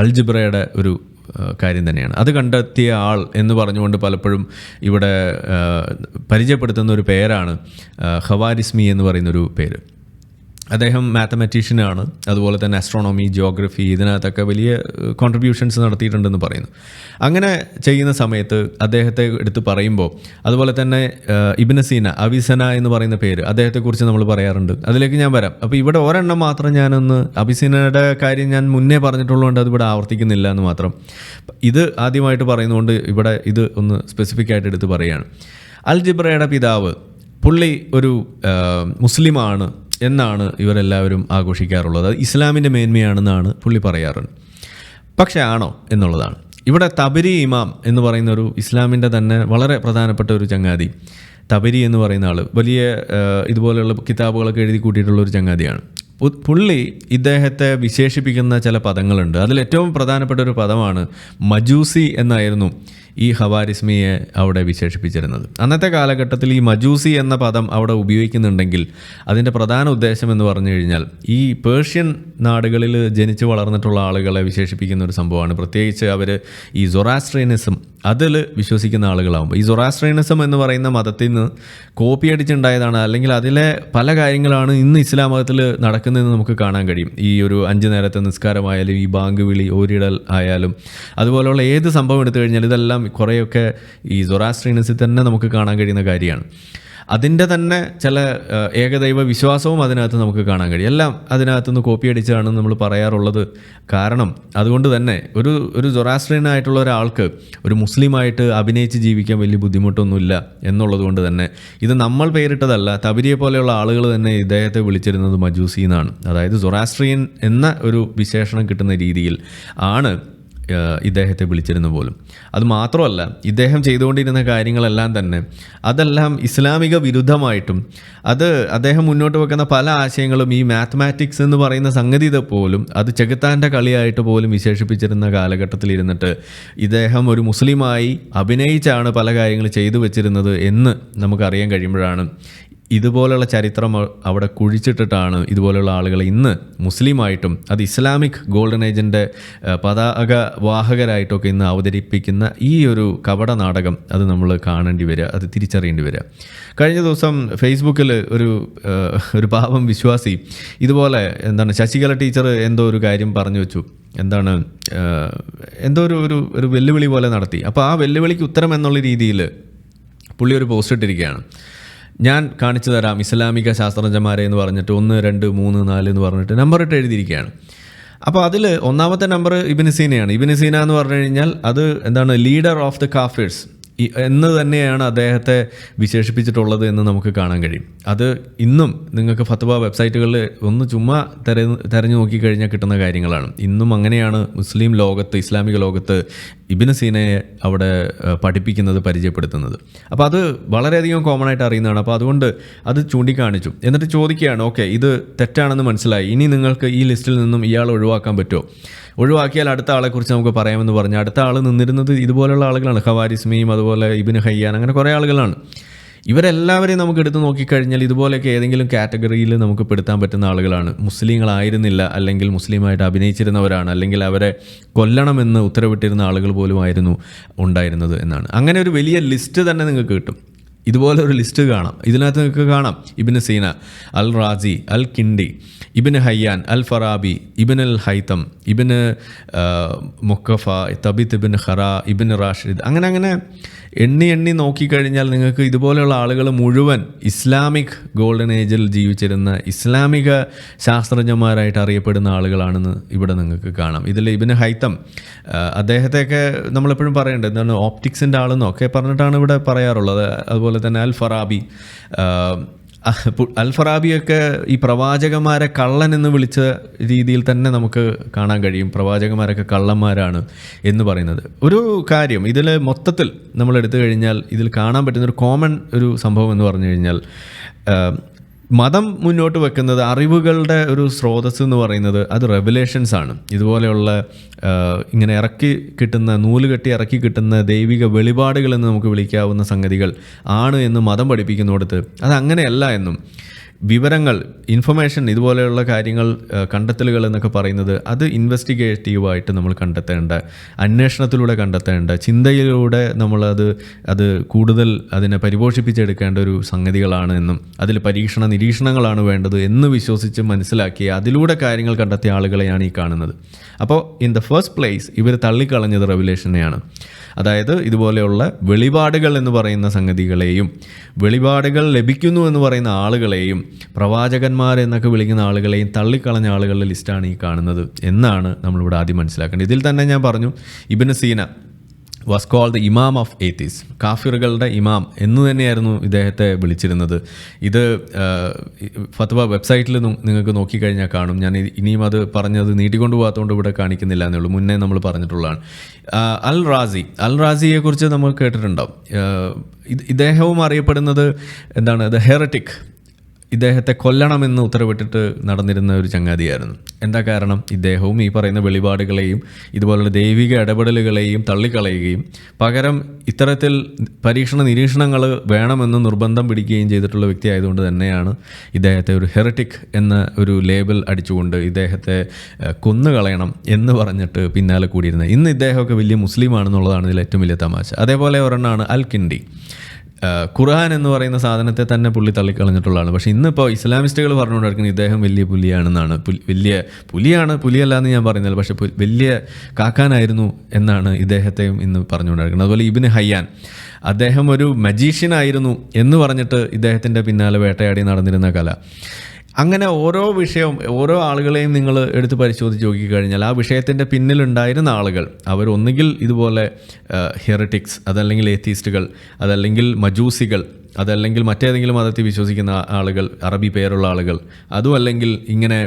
അൽജിബ്രയുടെ ഒരു കാര്യം തന്നെയാണ്. അത് കണ്ടെത്തിയ ആൾ എന്ന് പറഞ്ഞുകൊണ്ട് പലപ്പോഴും ഇവിടെ പരിചയപ്പെടുത്തുന്ന ഒരു പേരാണ് ഖവാരിസ്മി എന്ന് പറയുന്നൊരു പേര്. അദ്ദേഹം മാത്തമാറ്റീഷ്യനാണ്, അതുപോലെ തന്നെ ആസ്ട്രോണമി, ജിയോഗ്രഫി, ഇതിനകത്തൊക്കെ വലിയ കോൺട്രിബ്യൂഷൻസ് നടത്തിയിട്ടുണ്ടെന്ന് പറയുന്നു. അങ്ങനെ ചെയ്യുന്ന സമയത്ത് അദ്ദേഹത്തെ എടുത്ത് പറയുമ്പോൾ, അതുപോലെ തന്നെ ഇബ്നു സീന, അവിസന എന്ന് പറയുന്ന പേര് അദ്ദേഹത്തെക്കുറിച്ച് നമ്മൾ പറയാറുണ്ട്. അതിലേക്ക് ഞാൻ വരാം. അപ്പോൾ ഇവിടെ ഒരെണ്ണം മാത്രം ഞാനൊന്ന് അവിസനയുടെ കാര്യം ഞാൻ മുന്നേ പറഞ്ഞിട്ടുള്ളതുകൊണ്ട് അതിവിടെ ആവർത്തിക്കുന്നില്ല എന്ന് മാത്രം. ഇത് ആദ്യമായിട്ട് പറയുന്നതുകൊണ്ട് ഇവിടെ ഇത് ഒന്ന് സ്പെസിഫിക് ആയിട്ട് എടുത്ത് പറയുകയാണ്. അൽജിബ്രയുടെ പിതാവ്, പുള്ളി ഒരു മുസ്ലിമാണ് എന്നാണ് ഇവരെല്ലാവരും ആഘോഷിക്കാറുള്ളത്. അത് ഇസ്ലാമിൻ്റെ മേന്മയാണെന്നാണ് പുള്ളി പറയാറുണ്ട്. പക്ഷേ ആണോ എന്നുള്ളതാണ്. ഇവിടെ തബരി ഇമാം എന്ന് പറയുന്ന ഒരു ഇസ്ലാമിൻ്റെ തന്നെ വളരെ പ്രധാനപ്പെട്ട ഒരു ചങ്ങാതി, തബരി എന്ന് പറയുന്ന ആൾ വലിയ ഇതുപോലെയുള്ള കിതാബുകളൊക്കെ എഴുതി കൂട്ടിയിട്ടുള്ള ഒരു ചങ്ങാതിയാണ്. പുള്ളി ഇദ്ദേഹത്തെ വിശേഷിപ്പിക്കുന്ന ചില പദങ്ങളുണ്ട്. അതിലേറ്റവും പ്രധാനപ്പെട്ട ഒരു പദമാണ് മജൂസി എന്നായിരുന്നു ഈ ഖവാരിസ്മിയെ അവിടെ വിശേഷിപ്പിച്ചിരുന്നത്. അന്നത്തെ കാലഘട്ടത്തിൽ ഈ മജൂസി എന്ന പദം അവിടെ ഉപയോഗിക്കുന്നുണ്ടെങ്കിൽ അതിൻ്റെ പ്രധാന ഉദ്ദേശം എന്ന് പറഞ്ഞു കഴിഞ്ഞാൽ ഈ പേർഷ്യൻ നാടുകളിൽ ജനിച്ച് വളർന്നിട്ടുള്ള ആളുകളെ വിശേഷിപ്പിക്കുന്ന ഒരു സംഭവമാണ്. പ്രത്യേകിച്ച് അവർ ഈ സൊറാസ്ട്രിയനിസം അതിൽ വിശ്വസിക്കുന്ന ആളുകളാകുമ്പോൾ, ഈ സൊറാസ്ട്രിയനിസം എന്ന് പറയുന്ന മതത്തിൽ നിന്ന് കോപ്പി അടിച്ചുണ്ടായതാണ്, അല്ലെങ്കിൽ അതിലെ പല കാര്യങ്ങളാണ് ഇന്ന് ഇസ്ലാം മതത്തിൽ നടക്കുന്നതെന്ന് നമുക്ക് കാണാൻ കഴിയും. ഈ ഒരു 5 നേരത്തെ നിസ്കാരമായാലും ഈ ബാങ്ക് വിളി, ഓരിടൽ ആയാലും അതുപോലെയുള്ള ഏത് സംഭവം എടുത്തു കഴിഞ്ഞാൽ ഇതെല്ലാം കുറേയൊക്കെ ഈ സൊറാസ്ട്രിയനിസത്തിൽ തന്നെ നമുക്ക് കാണാൻ കഴിയുന്ന കാര്യമാണ്. അതിൻ്റെ തന്നെ ചില ഏകദൈവ വിശ്വാസവും അതിനകത്ത് നമുക്ക് കാണാൻ കഴിയും. എല്ലാം അതിനകത്തുനിന്ന് കോപ്പി അടിച്ചാണ് നമ്മൾ പറയാറുള്ളത്. കാരണം അതുകൊണ്ട് തന്നെ ഒരു സൊറാസ്ട്രിയനായിട്ടുള്ള ഒരാൾക്ക് ഒരു മുസ്ലിമായിട്ട് അഭിനയിച്ച് ജീവിക്കാൻ വലിയ ബുദ്ധിമുട്ടൊന്നുമില്ല എന്നുള്ളത് കൊണ്ട് തന്നെ ഇത് നമ്മൾ പേരിട്ടതല്ല. തബരിയെ പോലെയുള്ള ആളുകൾ തന്നെ ഇദ്ദേഹത്തെ വിളിച്ചിരുന്നത് മജൂസി എന്നാണ്. അതായത് സൊറാസ്ട്രിയൻ എന്ന ഒരു വിശേഷണം കിട്ടുന്ന രീതിയിൽ ആണ് ഇദ്ദേഹത്തെ വിളിച്ചിരുന്നു പോലും. അത് മാത്രമല്ല, ഇദ്ദേഹം ചെയ്തുകൊണ്ടിരുന്ന കാര്യങ്ങളെല്ലാം തന്നെ അതെല്ലാം ഇസ്ലാമിക വിരുദ്ധമായിട്ടും അദ്ദേഹം മുന്നോട്ട് വെക്കുന്ന പല ആശയങ്ങളും ഈ മാത്തമാറ്റിക്സ് എന്ന് പറയുന്ന സംഗതി പോലും അത് ചെകുത്താൻ്റെ കളിയായിട്ട് പോലും വിശേഷിപ്പിച്ചിരുന്ന കാലഘട്ടത്തിൽ ഇരുന്നിട്ട് ഇദ്ദേഹം ഒരു മുസ്ലിമായി അഭിനയിച്ചാണ് പല കാര്യങ്ങൾ ചെയ്തു വെച്ചിരുന്നത് എന്ന് നമുക്കറിയാൻ കഴിയുമ്പോഴാണ് ഇതുപോലുള്ള ചരിത്രം അവിടെ കുഴിച്ചിട്ടിട്ടാണ് ഇതുപോലെയുള്ള ആളുകളെ ഇന്ന് മുസ്ലിമായിട്ടും അത് ഇസ്ലാമിക് ഗോൾഡൻ ഏജിൻ്റെ പതാക വാഹകരായിട്ടൊക്കെ ഇന്ന് അവതരിപ്പിക്കുന്ന ഈ ഒരു കപട നാടകം അത് നമ്മൾ കാണേണ്ടി വരിക, അത് തിരിച്ചറിയേണ്ടി വരിക. കഴിഞ്ഞ ദിവസം ഫേസ്ബുക്കിൽ ഒരു പാവം വിശ്വാസി ഇതുപോലെ ശശികല ടീച്ചർ എന്തോ ഒരു കാര്യം പറഞ്ഞു വെച്ചു. എന്തോ ഒരു വെല്ലുവിളി പോലെ നടത്തി. അപ്പോൾ ആ വെല്ലുവിളിക്ക് ഉത്തരം എന്നുള്ള രീതിയിൽ പുള്ളി ഒരു പോസ്റ്റ് ഇട്ടിരിക്കുകയാണ്. ഞാൻ കാണിച്ചു തരാം ഇസ്ലാമിക ശാസ്ത്രജ്ഞന്മാരെ എന്ന് പറഞ്ഞിട്ട് 1, 2, 3, 4 എന്ന് പറഞ്ഞിട്ട് നമ്പർ ഇട്ട് എഴുതിയിരിക്കുകയാണ്. അപ്പോൾ അതിൽ ഒന്നാമത്തെ നമ്പർ ഇബ്നു സീനയാണ്. ഇബ്നു സീന എന്ന് പറഞ്ഞു കഴിഞ്ഞാൽ അത് ലീഡർ ഓഫ് ദ കാഫിർസ് എന്ന് തന്നെയാണ് അദ്ദേഹത്തെ വിശേഷിപ്പിച്ചിട്ടുള്ളത് എന്ന് നമുക്ക് കാണാൻ കഴിയും. അത് ഇന്നും നിങ്ങൾക്ക് ഫത്വ വെബ്സൈറ്റുകളിൽ ഒന്ന് ചുമ്മാ തിരഞ്ഞു നോക്കിക്കഴിഞ്ഞാൽ കിട്ടുന്ന കാര്യങ്ങളാണ്. ഇന്നും അങ്ങനെയാണ് മുസ്ലിം ലോകത്ത്, ഇസ്ലാമിക ലോകത്ത് ഇബ്നു സീനയെ അവിടെ പഠിപ്പിക്കുന്നത്, പരിചയപ്പെടുത്തുന്നത്. അപ്പോൾ അത് വളരെയധികം കോമൺ ആയിട്ട് അറിയുന്നതാണ്. അപ്പോൾ അതുകൊണ്ട് അത് ചൂണ്ടിക്കാണിച്ചു. എന്നിട്ട് ചോദിക്കുകയാണ്, ഓക്കെ ഇത് തെറ്റാണെന്ന് മനസ്സിലായി, ഇനി നിങ്ങൾക്ക് ഈ ലിസ്റ്റിൽ നിന്നും ഇയാൾ ഒഴിവാക്കാൻ പറ്റുമോ? ഒഴിവാക്കിയാൽ അടുത്ത ആളെക്കുറിച്ച് നമുക്ക് പറയാമെന്ന് പറഞ്ഞ് അടുത്ത ആൾ നിന്നിരുന്നത് ഇതുപോലുള്ള ആളുകളാണ്. ഖവാരിസ്മിയും അതുപോലെ ഇബ്നു ഹയ്യാൻ, അങ്ങനെ കുറേ ആളുകളാണ്. ഇവരെല്ലാവരെയും നമുക്ക് എടുത്ത് നോക്കിക്കഴിഞ്ഞാൽ ഇതുപോലെയൊക്കെ ഏതെങ്കിലും കാറ്റഗറിയിൽ നമുക്ക് പെടുത്താൻ പറ്റുന്ന ആളുകളാണ്. മുസ്ലിങ്ങളായിരുന്നില്ല, അല്ലെങ്കിൽ മുസ്ലിമായിട്ട് അഭിനയിച്ചിരുന്നവരാണ്, അല്ലെങ്കിൽ അവരെ കൊല്ലണമെന്ന് ഉത്തരവിട്ടിരുന്ന ആളുകൾ പോലും ആയിരുന്നു ഉണ്ടായിരുന്നത് എന്നാണ്. അങ്ങനെ ഒരു വലിയ ലിസ്റ്റ് തന്നെ നിങ്ങൾക്ക് കിട്ടും. ഇതുപോലെ ഒരു ലിസ്റ്റ് കാണാം. ഇതിനകത്ത് നിങ്ങൾക്ക് കാണാം ഇബ്നു സീന, അൽ റാസി, അൽ കിണ്ടി, ഇബ്നു ഹയ്യാൻ, അൽ ഫറാബി, ഇബ്നു അൽ ഹൈതം, ഇബ്നു മുക്കഫ, തബിത്ത് ഇബ്നു ഖറ, ഇബ്നു റാഷിദ്, അങ്ങനെ എണ്ണി നോക്കിക്കഴിഞ്ഞാൽ നിങ്ങൾക്ക് ഇതുപോലെയുള്ള ആളുകൾ മുഴുവൻ ഇസ്ലാമിക് ഗോൾഡൻ ഏജിൽ ജീവിച്ചിരുന്ന ഇസ്ലാമിക ശാസ്ത്രജ്ഞന്മാരായിട്ട് അറിയപ്പെടുന്ന ആളുകളാണെന്ന് ഇവിടെ നിങ്ങൾക്ക് കാണാം. ഇതിൽ ഇബ്നു ഹൈതം, അദ്ദേഹത്തെയൊക്കെ നമ്മളെപ്പോഴും പറയേണ്ടത് എന്താണ്, ഓപ്റ്റിക്സിൻ്റെ ആളെന്നൊക്കെ പറഞ്ഞിട്ടാണ് ഇവിടെ പറയാറുള്ളത്. അതുപോലെ തന്നെ അൽ ഫറാബി, അൽ ഫറാബിയൊക്കെ ഈ പ്രവാചകന്മാരെ കള്ളൻ എന്ന് വിളിച്ച രീതിയിൽ തന്നെ നമുക്ക് കാണാൻ കഴിയും. പ്രവാചകന്മാരൊക്കെ കള്ളന്മാരാണ് എന്ന് പറയുന്നത് ഒരു കാര്യം. ഇതിൽ മൊത്തത്തിൽ നമ്മൾ എടുത്തു കഴിഞ്ഞാൽ ഇതിൽ കാണാൻ പറ്റുന്നൊരു കോമൺ ഒരു സംഭവം എന്ന് പറഞ്ഞു കഴിഞ്ഞാൽ, മതം മുന്നോട്ട് വെക്കുന്നത്, അറിവുകളുടെ ഒരു സ്രോതസ്സ് എന്ന് പറയുന്നത് അത് റെവലേഷൻസ് ആണ്. ഇതുപോലെയുള്ള ഇങ്ങനെ നൂല് കെട്ടി ഇറക്കി കിട്ടുന്ന ദൈവിക വെളിപാടുകൾ എന്ന് നമുക്ക് വിളിക്കാവുന്ന സംഗതികൾ ആണ് എന്ന് മതം പഠിപ്പിക്കുന്നിടത്ത് അതങ്ങനെയല്ല എന്നും, വിവരങ്ങൾ, ഇൻഫർമേഷൻ, ഇതുപോലെയുള്ള കാര്യങ്ങൾ, കണ്ടെത്തലുകൾ എന്നൊക്കെ പറയുന്നത് അത് ഇൻവെസ്റ്റിഗേറ്റീവായിട്ട് നമ്മൾ കണ്ടെത്തേണ്ട, അന്വേഷണത്തിലൂടെ കണ്ടെത്തേണ്ട, ചിന്തയിലൂടെ അത് കൂടുതൽ അതിനെ പരിപോഷിപ്പിച്ചെടുക്കേണ്ട ഒരു സംഗതികളാണ് എന്നും അതിൽ പരീക്ഷണ നിരീക്ഷണങ്ങളാണ് വേണ്ടത് എന്ന് വിശ്വസിച്ച് മനസ്സിലാക്കി അതിലൂടെ കാര്യങ്ങൾ കണ്ടെത്തിയ ആളുകളെയാണ് ഈ കാണുന്നത്. അപ്പോൾ ഇൻ ദ ഫസ്റ്റ് പ്ലേസ് ഇവർ തള്ളിക്കളഞ്ഞത് റെവലേഷനെയാണ്. അതായത് ഇതുപോലെയുള്ള വെളിപാടുകൾ എന്ന് പറയുന്ന സംഗതികളെയും വെളിപാടുകൾ ലഭിക്കുന്നു എന്ന് പറയുന്ന ആളുകളെയും പ്രവാചകന്മാരെന്നൊക്കെ വിളിക്കുന്ന ആളുകളെയും തള്ളിക്കളഞ്ഞ ആളുകളുടെ ലിസ്റ്റാണ് ഈ കാണുന്നത് എന്നാണ് നമ്മളിവിടെ ആദ്യം മനസ്സിലാക്കേണ്ടത്. ഇതിൽ തന്നെ ഞാൻ പറഞ്ഞു, Ibn Sina was called the imam of atheists, കാഫിറുകളുടെ ഇമാം എന്ന് തന്നെയായിരുന്നു ഇദ്ദേഹത്തെ വിളിച്ചിരുന്നത്. ഇത് ഫത്വ വെബ്സൈറ്റിൽ നിങ്ങൾക്ക് നോക്കിക്കഴിഞ്ഞാൽ കാണും. ഞാൻ ഇനിയും അത് പറഞ്ഞത് നീട്ടിക്കൊണ്ടു പോകാത്തതുകൊണ്ട് ഇവിടെ കാണിക്കുന്നില്ല എന്നേ ഉള്ളൂ, മുന്നേ നമ്മൾ പറഞ്ഞിട്ടുള്ളതാണ്. അൽ റാസിയെക്കുറിച്ച് നമ്മൾ കേട്ടിട്ടുണ്ടാവും. ഇദ്ദേഹവും അറിയപ്പെടുന്നത് എന്താണ്, ദ ഹെററ്റിക്, ഇദ്ദേഹത്തെ കൊല്ലണമെന്ന് ഉത്തരവിട്ടിട്ട് നടന്നിരുന്ന ഒരു ചങ്ങാതിയായിരുന്നു. എന്താ കാരണം? ഇദ്ദേഹവും ഈ പറയുന്ന വെളിപാടുകളെയും ഇതുപോലുള്ള ദൈവിക ഇടപെടലുകളെയും തള്ളിക്കളയുകയും പകരം ഇത്തരത്തിൽ പരീക്ഷണ നിരീക്ഷണങ്ങൾ വേണമെന്ന് നിർബന്ധം പിടിക്കുകയും ചെയ്തിട്ടുള്ള വ്യക്തി ആയതുകൊണ്ട് തന്നെയാണ് ഇദ്ദേഹത്തെ ഒരു ഹെററ്റിക് എന്ന ഒരു ലേബൽ അടിച്ചുകൊണ്ട് ഇദ്ദേഹത്തെ കൊന്നുകളയണം എന്ന് പറഞ്ഞിട്ട് പിന്നാലെ കൂടിയിരുന്നത്. ഇന്ന് ഇദ്ദേഹമൊക്കെ വലിയ മുസ്ലിമാണെന്നുള്ളതാണ് ഇതിൽ ഏറ്റവും വലിയ തമാശ. അതേപോലെ ഒരെണ്ണമാണ് അൽ കിണ്ടി. ഖുർആൻ എന്ന് പറയുന്ന സാധനത്തെ തന്നെ പുള്ളി തള്ളിക്കളഞ്ഞിട്ടുള്ളതാണ്. പക്ഷേ ഇന്നിപ്പോൾ ഇസ്ലാമിസ്റ്റുകൾ പറഞ്ഞുകൊണ്ടിരിക്കുന്നത് ഇദ്ദേഹം വലിയ പുലിയാണെന്നാണ്. പുലിയല്ല എന്ന് ഞാൻ പറയുന്നില്ല, പക്ഷേ വലിയ കാക്കാനായിരുന്നു എന്നാണ് ഇദ്ദേഹത്തെയും ഇന്ന് പറഞ്ഞുകൊണ്ടിരിക്കുന്നത്. അതുപോലെ ഇബ്നു ഹയ്യാൻ, അദ്ദേഹം ഒരു മജീഷ്യനായിരുന്നു എന്ന് പറഞ്ഞിട്ട് ഇദ്ദേഹത്തിൻ്റെ പിന്നാലെ വേട്ടയാടി നടന്നിരുന്ന കല. അങ്ങനെ ഓരോ വിഷയവും ഓരോ ആളുകളെയും നിങ്ങൾ എടുത്ത് പരിശോധിച്ച് നോക്കിക്കഴിഞ്ഞാൽ ആ വിഷയത്തിൻ്റെ പിന്നിലുണ്ടായിരുന്ന ആളുകൾ അവരൊന്നുകിൽ ഇതുപോലെ ഹെററ്റിക്സ്, അതല്ലെങ്കിൽ ഏത്തീസ്റ്റുകൾ, അതല്ലെങ്കിൽ മജൂസികൾ, അതല്ലെങ്കിൽ മറ്റേതെങ്കിലും മതത്തിൽ വിശ്വസിക്കുന്ന ആളുകൾ, അറബി പേരുള്ള ആളുകൾ, അതും അല്ലെങ്കിൽ ഇങ്ങനെ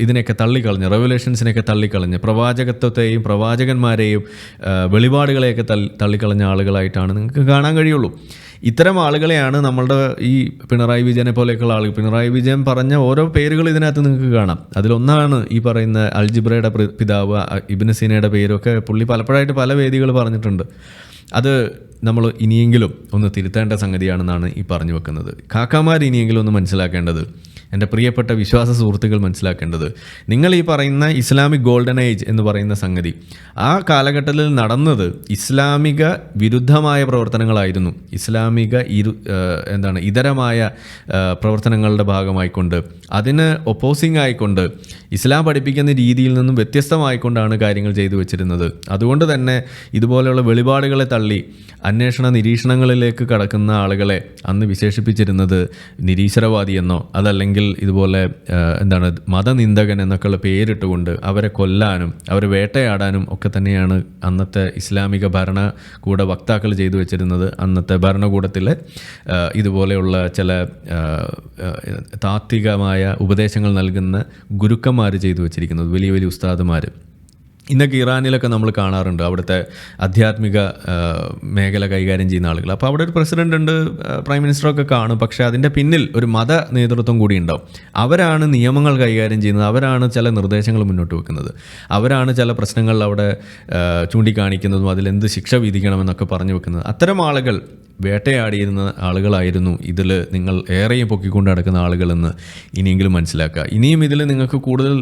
ഇതിനെയൊക്കെ തള്ളിക്കളഞ്ഞ്, റെവലേഷൻസിനെയൊക്കെ തള്ളിക്കളഞ്ഞ് പ്രവാചകത്വത്തെയും പ്രവാചകന്മാരെയും വെളിപാടുകളെയൊക്കെ തള്ളിക്കളഞ്ഞ ആളുകളായിട്ടാണ് നിങ്ങൾക്ക് കാണാൻ കഴിയുള്ളൂ. ഇത്തരം ആളുകളെയാണ് നമ്മളുടെ ഈ പിണറായി വിജയനെ പോലെയൊക്കെയുള്ള ആളുകൾ, പിണറായി വിജയൻ പറഞ്ഞ ഓരോ പേരുകൾ ഇതിനകത്ത് നിങ്ങൾക്ക് കാണാം. അതിലൊന്നാണ് ഈ പറയുന്ന അൽജിബ്രയുടെ പിതാവ് ഇബ്നു സീനയുടെ പേരൊക്കെ പുള്ളി പലപ്പോഴായിട്ട് പല വേദികൾ പറഞ്ഞിട്ടുണ്ട്. അത് നമ്മൾ ഇനിയെങ്കിലും ഒന്ന് തിരുത്തേണ്ട സംഗതിയാണെന്നാണ് ഈ പറഞ്ഞു വെക്കുന്നത്. കാക്കാമാർ ഇനിയെങ്കിലും ഒന്ന് മനസ്സിലാക്കേണ്ടത്, എൻ്റെ പ്രിയപ്പെട്ട വിശ്വാസ സുഹൃത്തുക്കൾ മനസ്സിലാക്കേണ്ടത്, നിങ്ങൾ ഈ പറയുന്ന ഇസ്ലാമിക് ഗോൾഡൻ ഏജ് എന്ന് പറയുന്ന സംഗതി ആ കാലഘട്ടത്തിൽ നടന്നത് ഇസ്ലാമിക വിരുദ്ധമായ പ്രവർത്തനങ്ങളായിരുന്നു. ഇസ്ലാമിക ഇതരമായ പ്രവർത്തനങ്ങളുടെ ഭാഗമായിക്കൊണ്ട്, അതിന് ഒപ്പോസിങ് ആയിക്കൊണ്ട്, ഇസ്ലാം പഠിപ്പിക്കുന്ന രീതിയിൽ നിന്നും വ്യത്യസ്തമായിക്കൊണ്ടാണ് കാര്യങ്ങൾ ചെയ്തു വെച്ചിരുന്നത്. അതുകൊണ്ട് തന്നെ ഇതുപോലെയുള്ള വെളിപാടുകളെ തള്ളി അന്വേഷണ നിരീക്ഷണങ്ങളിലേക്ക് കടക്കുന്ന ആളുകളെ അന്ന് വിശേഷിപ്പിച്ചിരുന്നത് നിരീശ്വരവാദി എന്നോ അതല്ലെങ്കിൽ ഇതുപോലെ മതനിന്ദകൻ എന്നൊക്കെയുള്ള പേരിട്ടുകൊണ്ട് അവരെ കൊല്ലാനും അവരെ വേട്ടയാടാനും ഒക്കെ തന്നെയാണ് അന്നത്തെ ഇസ്ലാമിക ഭരണകൂട വക്താക്കൾ ചെയ്തു വെച്ചിരുന്നത്. അന്നത്തെ ഭരണകൂടത്തിലെ ഇതുപോലെയുള്ള ചില താത്വികമായ ഉപദേശങ്ങൾ നൽകുന്ന ഗുരുക്കന്മാർ ചെയ്തു വെച്ചിരിക്കുന്നത്, വലിയ വലിയ ഉസ്താദുമാർ. ഇന്നൊക്കെ ഇറാനിലൊക്കെ നമ്മൾ കാണാറുണ്ട് അവിടുത്തെ ആധ്യാത്മിക മേഖല കൈകാര്യം ചെയ്യുന്ന ആളുകൾ. അപ്പോൾ അവിടെ ഒരു പ്രസിഡൻ്റ് ഉണ്ട്, പ്രൈം മിനിസ്റ്ററൊക്കെ കാണും. പക്ഷേ അതിൻ്റെ പിന്നിൽ ഒരു മത നേതൃത്വം കൂടി ഉണ്ടാവും. അവരാണ് നിയമങ്ങൾ കൈകാര്യം ചെയ്യുന്നത്, അവരാണ് ചില നിർദ്ദേശങ്ങൾ മുന്നോട്ട് വെക്കുന്നത്, അവരാണ് ചില പ്രശ്നങ്ങൾ അവിടെ ചൂണ്ടിക്കാണിക്കുന്നതും അതിലെന്ത് ശിക്ഷ വിധിക്കണമെന്നൊക്കെ പറഞ്ഞു വെക്കുന്നത്. അത്തരം ആളുകൾ വേട്ടയാടിയിരുന്ന ആളുകളായിരുന്നു ഇതിൽ നിങ്ങൾ ഏറെയും പൊക്കിക്കൊണ്ട് നടക്കുന്ന ആളുകളെന്ന് ഇനിയെങ്കിലും മനസ്സിലാക്കുക. ഇനിയും ഇതിൽ നിങ്ങൾക്ക് കൂടുതൽ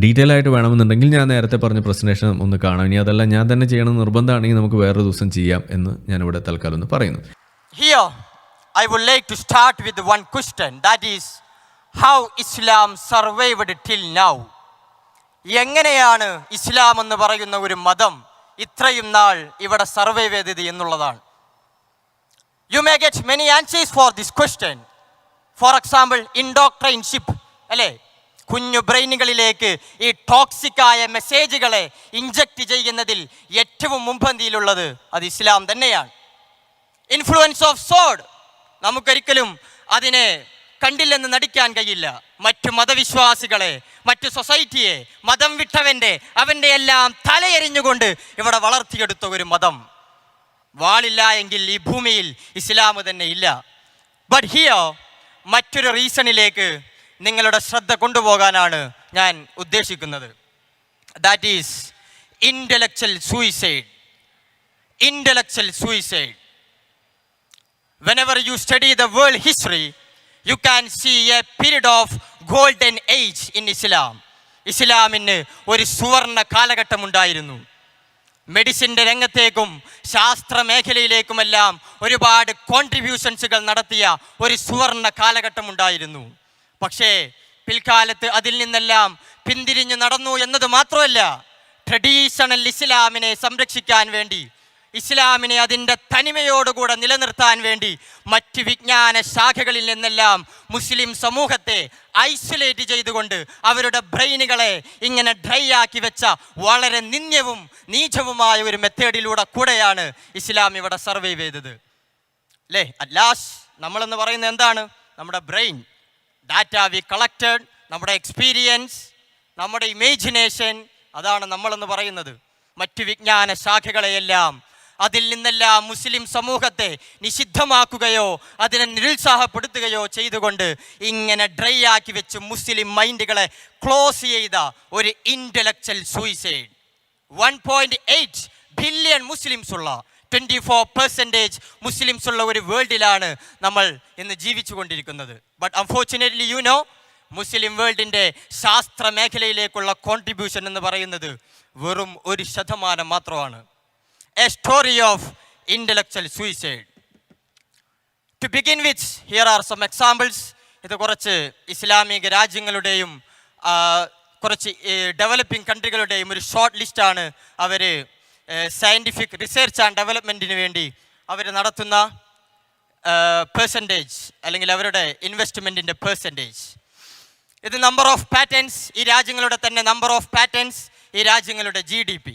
ഡീറ്റെയിൽ ആയിട്ട് വേണമെന്നുണ്ടെങ്കിൽ ഞാൻ നേരത്തെ പറഞ്ഞ പ്രസൻറ്റേഷൻ ഒന്ന് കാണാം. ഇനി അതല്ല ഞാൻ തന്നെ ചെയ്യണമെന്ന് നിർബന്ധമാണെങ്കിൽ നമുക്ക് വേറൊരു ദിവസം ചെയ്യാം എന്ന് ഞാനിവിടെ തൽക്കാലം ഒന്ന് പറയുന്നു. Here, I would like to start with one question, that is, how Islam survived till now. എങ്ങനെയാണ് ഇസ്ലാം എന്ന് പറയുന്ന ഒരു മതം ഇത്രയും നാൾ ഇവിടെ സർവൈവ് ചെയ്തത് എന്നുള്ളതാണ്. You may get many answers for this question. For example, indoctrineship, അല്ലേ? കുഞ്ഞു ബ്രെയിനുകളിലേക്ക് ഈ ടോക്സിക്കായ മെസ്സേജുകളെ ഇൻജക്റ്റ് ചെയ്യുന്നതിൽ ഏറ്റവും മുൻപന്തിയിലുള്ളത് അത് ഇസ്ലാം തന്നെയാണ്. ഇൻഫ്ലുവൻസ് ഓഫ് സോഡ്, നമുക്കൊരിക്കലും അതിനെ കണ്ടില്ലെന്ന് നടിക്കാൻ കഴിയില്ല. മറ്റു മതവിശ്വാസികളെ, മറ്റു സൊസൈറ്റിയെ, മതം വിട്ടവൻ്റെ അവൻ്റെ എല്ലാം തലയെറിഞ്ഞുകൊണ്ട് ഇവിടെ വളർത്തിയെടുത്ത ഒരു മതം. വാളില്ല എങ്കിൽ ഈ ഭൂമിയിൽ ഇസ്ലാം തന്നെ ഇല്ല. ബട്ട് ഹിയർ മറ്റൊരു റീസണിലേക്ക് നിങ്ങളുടെ ശ്രദ്ധ കൊണ്ടുപോകാനാണ് ഞാൻ ഉദ്ദേശിക്കുന്നത്. That is intellectual suicide. Intellectual suicide. Whenever you study the world history, you can see a period of golden age in Islam. ഇസ്ലാമിന് ഒരു സുവർണ കാലഘട്ടമുണ്ടായിരുന്നു. മെഡിസിൻ്റെ രംഗത്തേക്കും ശാസ്ത്ര മേഖലയിലേക്കുമെല്ലാം ഒരുപാട് കോൺട്രിബ്യൂഷൻസുകൾ നടത്തിയ ഒരു സുവർണ കാലഘട്ടമുണ്ടായിരുന്നു. പക്ഷേ പിൽക്കാലത്ത് അതിൽ നിന്നെല്ലാം പിന്തിരിഞ്ഞു നടന്നു എന്നത് മാത്രമല്ല, ട്രഡീഷണൽ ഇസ്ലാമിനെ സംരക്ഷിക്കാൻ വേണ്ടി, ഇസ്ലാമിനെ അതിൻ്റെ തനിമയോടുകൂടെ നിലനിർത്താൻ വേണ്ടി മറ്റ് വിജ്ഞാന ശാഖകളിൽ നിന്നെല്ലാം മുസ്ലിം സമൂഹത്തെ ഐസൊലേറ്റ് ചെയ്തുകൊണ്ട് അവരുടെ ബ്രെയിനുകളെ ഇങ്ങനെ ഡ്രൈ ആക്കി വെച്ച വളരെ നിന്ദ്യവും നീചവുമായ ഒരു മെത്തേഡിലൂടെ കൂടെയാണ് ഇസ്ലാം ഇവിടെ സർവൈവ് ചെയ്തത്. അല്ലേ? അറ്റ് ലാസ്റ്റ് നമ്മളെന്ന് പറയുന്നത് എന്താണ്? നമ്മുടെ ബ്രെയിൻ, ഡാറ്റ വി കളക്റ്റഡ്, നമ്മുടെ എക്സ്പീരിയൻസ്, നമ്മുടെ ഇമേജിനേഷൻ, അതാണ് നമ്മളെന്ന് പറയുന്നത്. മറ്റു വിജ്ഞാന ശാഖകളെയെല്ലാം അതിൽ നിന്നെല്ലാം മുസ്ലിം സമൂഹത്തെ നിഷിദ്ധമാക്കുകയോ അതിനെ നിരുത്സാഹപ്പെടുത്തുകയോ ചെയ്തുകൊണ്ട് ഇങ്ങനെ ഡ്രൈ ആക്കി വെച്ച് മുസ്ലിം മൈൻഡുകളെ ക്ലോസ് ചെയ്ത ഒരു ഇൻ്റലക്ച്വൽ സൂയിസൈഡ്. 1.8 ബില്യൺ മുസ്ലിംസ് ഉള്ള, 24% മുസ്ലിംസ് ഉള്ള ഒരു വേൾഡിലാണ് നമ്മൾ ഇന്ന് ജീവിച്ചു കൊണ്ടിരിക്കുന്നത്. ബട്ട് അൺഫോർച്ചുനേറ്റ്ലി യു നോ, മുസ്ലിം വേൾഡിൻ്റെ ശാസ്ത്ര മേഖലയിലേക്കുള്ള കോൺട്രിബ്യൂഷൻ എന്ന് പറയുന്നത് വെറും 1% മാത്രമാണ്. A story of intellectual suicide. To begin with, here are some examples. ഇത് കുറച്ച് ഇസ്ലാമിക രാജ്യങ്ങളുടെയും കുറച്ച് ഡെവലപ്പിംഗ് കൺട്രികളുടെയും ഒരു ഷോർട്ട് ലിസ്റ്റാണ്. അവർ സയൻറ്റിഫിക് റിസർച്ച് ആൻഡ് ഡെവലപ്മെൻറ്റിന് വേണ്ടി അവർ നടത്തുന്ന പെർസെൻറ്റേജ് അല്ലെങ്കിൽ അവരുടെ ഇൻവെസ്റ്റ്മെൻറ്റിൻ്റെ പെർസെൻറ്റേജ്. ഇത് നമ്പർ ഓഫ് പാറ്റൻസ്, ഈ രാജ്യങ്ങളുടെ തന്നെ നമ്പർ ഓഫ് പാറ്റൻസ്, ഈ രാജ്യങ്ങളുടെ GDP.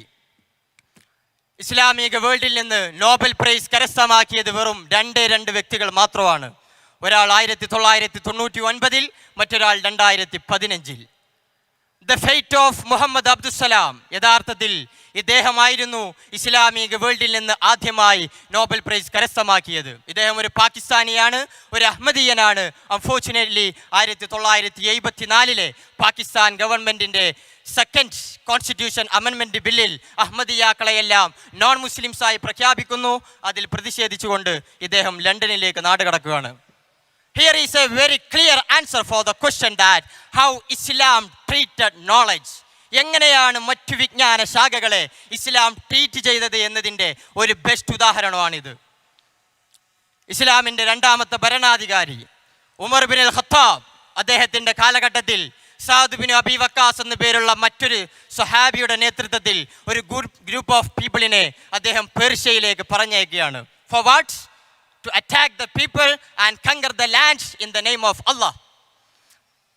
ഇസ്ലാമിക വേൾഡിൽ നിന്ന് നോബൽ പ്രൈസ് കരസ്ഥമാക്കിയത് വെറും 2 വ്യക്തികൾ മാത്രമാണ്. ഒരാൾ 1999, മറ്റൊരാൾ 2015. The fate of Muhammad Abdus Salam, യഥാർത്ഥത്തിൽ ഇദ്ദേഹമായിരുന്നു ഇസ്ലാമിക വേൾഡിൽ നിന്ന് ആദ്യമായി നോബൽ പ്രൈസ് കരസ്ഥമാക്കിയത്. ഇദ്ദേഹം ഒരു പാകിസ്ഥാനിയാണ്, ഒരു അഹമ്മദീയനാണ്. അൺഫോർച്ചുനേറ്റ്ലി 1974 പാകിസ്ഥാൻ ഗവൺമെൻറ്റിൻ്റെ സെക്കൻഡ് കോൺസ്റ്റിറ്റ്യൂഷൻ അമെൻമെൻറ്റ് ബില്ലിൽ അഹമ്മദിയാക്കളെയെല്ലാം നോൺ മുസ്ലിംസായി പ്രഖ്യാപിക്കുന്നു. അതിൽ പ്രതിഷേധിച്ചുകൊണ്ട് ഇദ്ദേഹം ലണ്ടനിലേക്ക് നാടുകടക്കുകയാണ്. Here is a very clear answer for the question that how Islam treated knowledge. എങ്ങനെയാണ് മറ്റു വിജ്ഞാന ശാഖകളെ ഇസ്ലാം ട്രീറ്റ് ചെയ്തത് എന്നതിൻ്റെ ഒരു ബെസ്റ്റ് ഉദാഹരണമാണിത്. ഇസ്ലാമിൻ്റെ 2ാമത്തെ ഭരണാധികാരി ഉമർ ബിൻ അൽ ഖത്താബ്, അദ്ദേഹത്തിൻ്റെ കാലഘട്ടത്തിൽ സാദ് ബിൻ അബി വക്കാസ് എന്നു പേരുള്ള മറ്റൊരു സ്വഹാബിയുടെ നേതൃത്വത്തിൽ ഒരു ഗ്രൂപ്പ് ഓഫ് പീപ്പിളിനെ അദ്ദേഹം പേർഷ്യയിലേക്ക് പറഞ്ഞയക്കുകയാണ്. For what? To attack the people and conquer the lands in the name of Allah.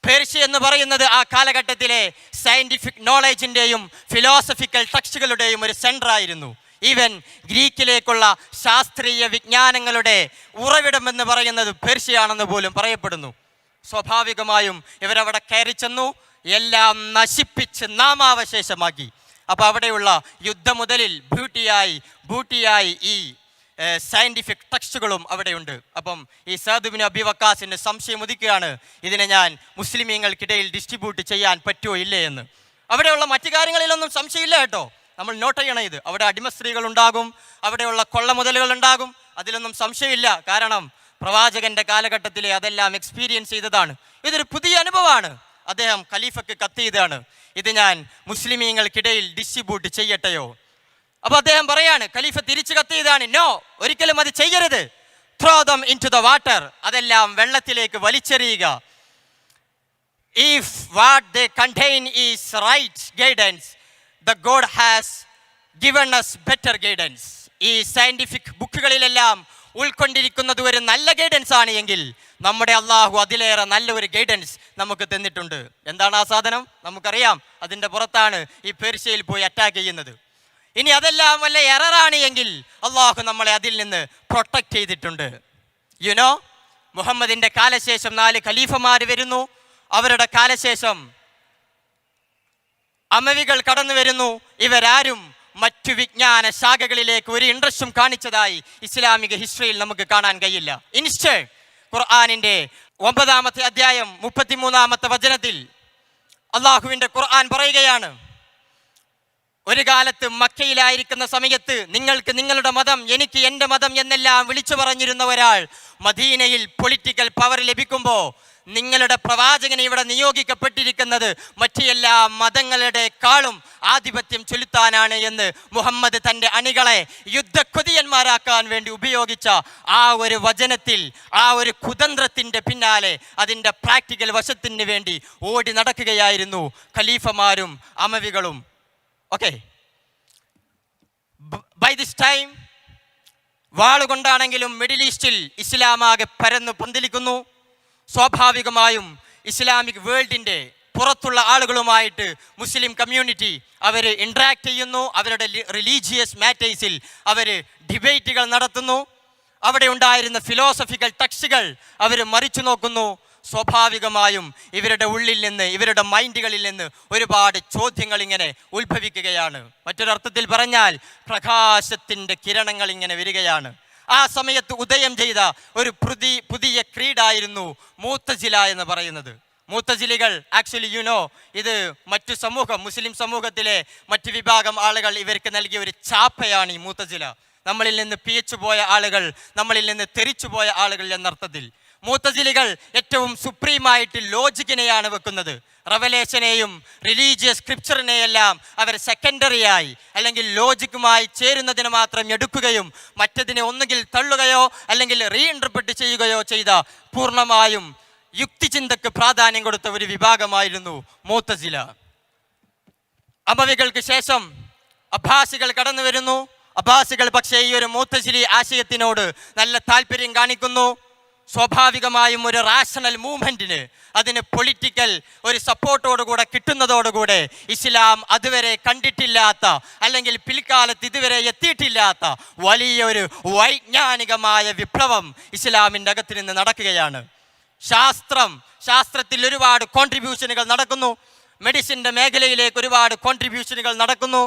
Persia എന്ന് പറയുന്നത് ആ കാലഘട്ടത്തിലെ സയൻറ്റിഫിക് നോളേജിൻ്റെയും ഫിലോസഫിക്കൽ ടെക്സ്റ്റുകളുടെയും ഒരു സെൻറ്റർ ആയിരുന്നു. ഈവൻ ഗ്രീക്കിലേക്കുള്ള ശാസ്ത്രീയ വിജ്ഞാനങ്ങളുടെ ഉറവിടമെന്ന് പറയുന്നത് പേർഷ്യയാണെന്ന് പോലും പറയപ്പെടുന്നു. സ്വാഭാവികമായും ഇവരവിടെ കയറി ചെന്നു, എല്ലാം നശിപ്പിച്ച് നാമാവശേഷമാക്കി. അപ്പോൾ അവിടെയുള്ള യുദ്ധമുതലിൽ ബൂട്ടിയായി ഈ സയൻറ്റിഫിക് ടെക്സ്റ്റുകളും അവിടെയുണ്ട്. അപ്പം ഈ സാദ് ബിൻ അബി വക്കാസിന് സംശയം ഉദിക്കുകയാണ്, ഇതിനെ ഞാൻ മുസ്ലിമീങ്ങൾക്കിടയിൽ ഡിസ്ട്രിബ്യൂട്ട് ചെയ്യാൻ പറ്റുമോ ഇല്ലേ എന്ന്. അവിടെയുള്ള മറ്റു കാര്യങ്ങളിലൊന്നും സംശയമില്ല കേട്ടോ, നമ്മൾ നോട്ട് ചെയ്യണം ഇത്. അവിടെ അടിമ സ്ത്രീകളുണ്ടാകും, അവിടെയുള്ള കൊള്ള മുതലുകളുണ്ടാകും, അതിലൊന്നും സംശയമില്ല. കാരണം പ്രവാചകൻ്റെ കാലഘട്ടത്തിലെ അതെല്ലാം എക്സ്പീരിയൻസ് ചെയ്തതാണ്. ഇതൊരു പുതിയ അനുഭവമാണ്. അദ്ദേഹം ഖലീഫയ്ക്ക് കത്ത് ചെയ്തതാണ്, ഇത് ഞാൻ മുസ്ലിമീങ്ങൾക്കിടയിൽ ഡിസ്ട്രിബ്യൂട്ട് ചെയ്യട്ടെയോ. അപ്പോൾ അദ്ദേഹം പറയാണ്, ഖലീഫ തിരിച്ചു കത്ത് ചെയ്താണ്, നോ, ഒരിക്കലും അത് ചെയ്യരുത്. Throw them in to the water, അതെല്ലാം വെള്ളത്തിലേക്ക് വലിച്ചെറിയുക. If what they contain is right guidance, the God has given us better guidance. ഈ സയന്റിഫിക് ബുക്കുകളിലെല്ലാം ഉൾക്കൊണ്ടിരിക്കുന്നത് ഒരു നല്ല ഗൈഡൻസ് ആണ് എങ്കിൽ നമ്മുടെ അള്ളാഹു അതിലേറെ നല്ലൊരു ഗൈഡൻസ് നമുക്ക് തന്നിട്ടുണ്ട്. എന്താണ് ആ സാധനം? നമുക്കറിയാം. അതിൻ്റെ പുറത്താണ് ഈ പേർഷ്യയിൽ പോയി അറ്റാക്ക് ചെയ്യുന്നത്. ഇനി അതെല്ലാം വല്ല എററാണ് എങ്കിൽ അള്ളാഹു നമ്മളെ അതിൽ നിന്ന് പ്രൊട്ടക്റ്റ് ചെയ്തിട്ടുണ്ട്. യുനോ, മുഹമ്മദിൻ്റെ കാലശേഷം 4 ഖലീഫമാർ വരുന്നു. അവരുടെ കാലശേഷം അമവികൾ കടന്നു വരുന്നു. ഇവരാരും മറ്റു വിജ്ഞാന ശാഖകളിലേക്ക് ഒരു ഇൻട്രസ്റ്റും കാണിച്ചതായി ഇസ്ലാമിക ഹിസ്റ്ററിയിൽ നമുക്ക് കാണാൻ കഴിയില്ല. ഇൻസ്റ്റഡ് ഖുർആനിൻ്റെ 9-ാമത്തെ അധ്യായം 33-ാമത്തെ വചനത്തിൽ അള്ളാഹുവിൻ്റെ ഖുർആൻ പറയുകയാണ്, ഒരു കാലത്ത് മക്കയിലായിരിക്കുന്ന സമയത്ത് നിങ്ങൾക്ക് നിങ്ങളുടെ മതം, എനിക്ക് എൻ്റെ മതം എന്നെല്ലാം വിളിച്ചു പറഞ്ഞിരുന്ന ഒരാൾ മദീനയിൽ പൊളിറ്റിക്കൽ പവർ ലഭിക്കുമ്പോൾ നിങ്ങളുടെ പ്രവാചകനെ ഇവിടെ നിയോഗിക്കപ്പെട്ടിരിക്കുന്നത് മറ്റു എല്ലാ മതങ്ങളുടെക്കാളും ആധിപത്യം ചെലുത്താനാണ് എന്ന് മുഹമ്മദ് തൻ്റെ അണികളെ യുദ്ധക്കൊതിയന്മാരാക്കാൻ വേണ്ടി ഉപയോഗിച്ച ആ ഒരു വചനത്തിൽ, ആ ഒരു കുതന്ത്രത്തിൻ്റെ പിന്നാലെ അതിൻ്റെ പ്രാക്ടിക്കൽ വശത്തിന് വേണ്ടി ഓടി നടക്കുകയായിരുന്നു ഖലീഫമാരും അമവികളും. ഓക്കെ, ബൈ ദിസ് ടൈം വാളുകൊണ്ടാണെങ്കിലും മിഡിൽ ഈസ്റ്റിൽ ഇസ്ലാമാകെ പരന്നു പന്തലിക്കുന്നു. സ്വാഭാവികമായും ഇസ്ലാമിക് വേൾഡിൻ്റെ പുറത്തുള്ള ആളുകളുമായിട്ട് മുസ്ലിം കമ്മ്യൂണിറ്റി അവർ ഇൻട്രാക്ട് ചെയ്യുന്നു. അവരുടെ റിലീജിയസ് മാറ്റേഴ്സിൽ അവർ ഡിബേറ്റുകൾ നടത്തുന്നു. അവിടെ ഉണ്ടായിരുന്ന ഫിലോസഫിക്കൽ ടെക്സ്റ്റുകൾ അവർ മറിച്ചു നോക്കുന്നു. സ്വാഭാവികമായും ഇവരുടെ ഉള്ളിൽ നിന്ന്, ഇവരുടെ മൈൻഡുകളിൽ നിന്ന് ഒരുപാട് ചോദ്യങ്ങൾ ഇങ്ങനെ ഉത്ഭവിക്കുകയാണ്. മറ്റൊരർത്ഥത്തിൽ പറഞ്ഞാൽ പ്രകാശത്തിൻ്റെ കിരണങ്ങൾ ഇങ്ങനെ വരികയാണ്. ആ സമയത്ത് ഉദയം ചെയ്ത ഒരു പുതിയ ക്രീഡായിരുന്നു മുഅ്തസില എന്ന് പറയുന്നത്. മുഅ്തസിലികൾ ആക്ച്വലി ഇത് മറ്റു സമൂഹം, മുസ്ലിം സമൂഹത്തിലെ മറ്റു വിഭാഗം ആളുകൾ ഇവർക്ക് നൽകിയ ഒരു ചാപ്പയാണ് ഈ മുഅ്തസില. നമ്മളിൽ നിന്ന് പിയച്ചു പോയ ആളുകൾ, നമ്മളിൽ നിന്ന് തെറിച്ചു പോയ ആളുകൾ എന്നർത്ഥത്തിൽ. മുഅ്തസിലികൾ ഏറ്റവും സുപ്രീമായിട്ട് ലോജിക്കിനെയാണ് വെക്കുന്നത്. റെവലേഷനെയും റിലീജിയസ് സ്ക്രിപ്ചറിനെയെല്ലാം അവർ സെക്കൻഡറിയായി അല്ലെങ്കിൽ ലോജിക്കുമായി ചേരുന്നതിന് മാത്രം എടുക്കുകയും മറ്റതിനെ ഒന്നുകിൽ തള്ളുകയോ അല്ലെങ്കിൽ റീഇൻറ്റർപ്രറ്റ് ചെയ്യുകയോ ചെയ്ത പൂർണ്ണമായും യുക്തിചിന്തക്ക് പ്രാധാന്യം കൊടുത്ത ഒരു വിഭാഗമായിരുന്നു മുഅ്തസില. അമവികൾക്ക് ശേഷം അബ്ബാസികൾ കടന്നു വരുന്നു. അബ്ബാസികൾ പക്ഷേ ഈ ഒരു മുഅ്തസിലി ആശയത്തിനോട് നല്ല താല്പര്യം കാണിക്കുന്നു. സ്വാഭാവികമായും ഒരു റാഷണൽ മൂവ്മെൻറ്റിന്, അതിന് പൊളിറ്റിക്കൽ ഒരു സപ്പോർട്ടോടുകൂടെ കിട്ടുന്നതോടുകൂടെ ഇസ്ലാം അതുവരെ കണ്ടിട്ടില്ലാത്ത അല്ലെങ്കിൽ പിൽക്കാലത്ത് ഇതുവരെ എത്തിയിട്ടില്ലാത്ത വലിയൊരു വൈജ്ഞാനികമായ വിപ്ലവം ഇസ്ലാമിൻ്റെ അകത്ത് നിന്ന് നടക്കുകയാണ്. ശാസ്ത്രത്തിൽ ഒരുപാട് കോൺട്രിബ്യൂഷനുകൾ നടക്കുന്നു. മെഡിസിൻ്റെ മേഖലയിലേക്ക് ഒരുപാട് കോൺട്രിബ്യൂഷനുകൾ നടക്കുന്നു.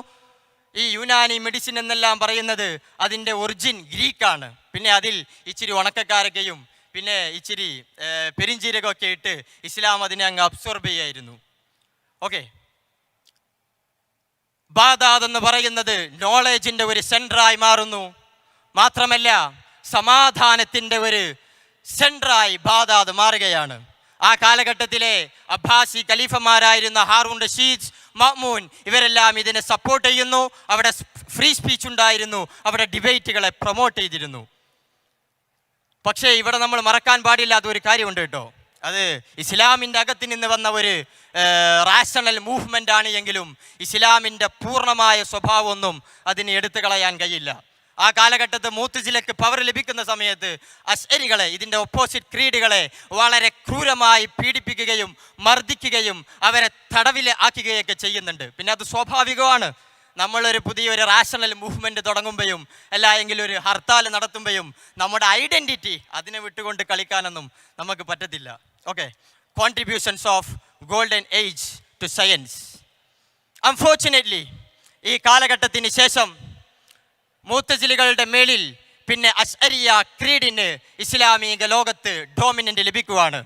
ഈ യുനാനി മെഡിസിൻ എന്നെല്ലാം പറയുന്നത് അതിൻ്റെ ഒറിജിൻ ഗ്രീക്കാണ്. പിന്നെ അതിൽ ഇച്ചിരി ഉണക്കക്കാരൊക്കെയും പിന്നെ ഇച്ചിരി പെരിഞ്ചീരകമൊക്കെ ഇട്ട് ഇസ്ലാം അതിനെ അങ്ങ് അബ്സോർബ് ചെയ്യായിരുന്നു. ഓക്കെ, ബാഗ്ദാദ് എന്ന് പറയുന്നത് നോളേജിൻ്റെ ഒരു സെൻറ്ററായി മാറുന്നു. മാത്രമല്ല സമാധാനത്തിൻ്റെ ഒരു സെൻറ്ററായി ബാഗ്ദാദ് മാറുകയാണ്. ആ കാലഘട്ടത്തിലെ അബ്ബാസി ഖലീഫമാരായിരുന്ന ഹാറൂൺ റഷീദ്, മഅ്മൂൻ ഇവരെല്ലാം ഇതിനെ സപ്പോർട്ട് ചെയ്യുന്നു. അവിടെ ഫ്രീ സ്പീച്ച് ഉണ്ടായിരുന്നു, അവിടെ ഡിബേറ്റുകളെ പ്രൊമോട്ട് ചെയ്തിരുന്നു. പക്ഷേ ഇവിടെ നമ്മൾ മറക്കാൻ പാടില്ലാത്ത ഒരു കാര്യമുണ്ട് കേട്ടോ. അത് ഇസ്ലാമിൻ്റെ അകത്ത് നിന്ന് വന്ന ഒരു റാഷണൽ മൂവ്മെൻ്റ് ആണ് എങ്കിലും ഇസ്ലാമിൻ്റെ പൂർണ്ണമായ സ്വഭാവമൊന്നും അതിന് എടുത്തു കളയാൻ കഴിയില്ല. ആ കാലഘട്ടത്ത് മുഅ്തസിലക്ക് പവർ ലഭിക്കുന്ന സമയത്ത് അശ്അരികളെ, ഇതിൻ്റെ ഓപ്പോസിറ്റ് ക്രീഡുകളെ വളരെ ക്രൂരമായി പീഡിപ്പിക്കുകയും മർദ്ദിക്കുകയും അവരെ തടവിൽ ആക്കുകയൊക്കെ ചെയ്യുന്നുണ്ട്. പിന്നെ അത് സ്വാഭാവികമാണ്. നമ്മളൊരു പുതിയൊരു റാഷണൽ മൂവ്മെൻറ്റ് തുടങ്ങുമ്പോഴും അല്ല എങ്കിൽ ഒരു ഹർത്താൽ നടത്തുമ്പോഴും നമ്മുടെ ഐഡൻറ്റിറ്റി അതിനെ വിട്ടുകൊണ്ട് കളിക്കാനൊന്നും നമുക്ക് പറ്റത്തില്ല. Okay, contributions of golden age two science. Unfortunately ഈ കാലഘട്ടത്തിന് ശേഷം മുഅ്തസിലികളുടെ മേളിൽ പിന്നെ അശ്അരിയ ക്രീഡിന് ഇസ്ലാമിക ലോകത്ത് ഡോമിനൻ്റ് ലഭിക്കുവാണ്.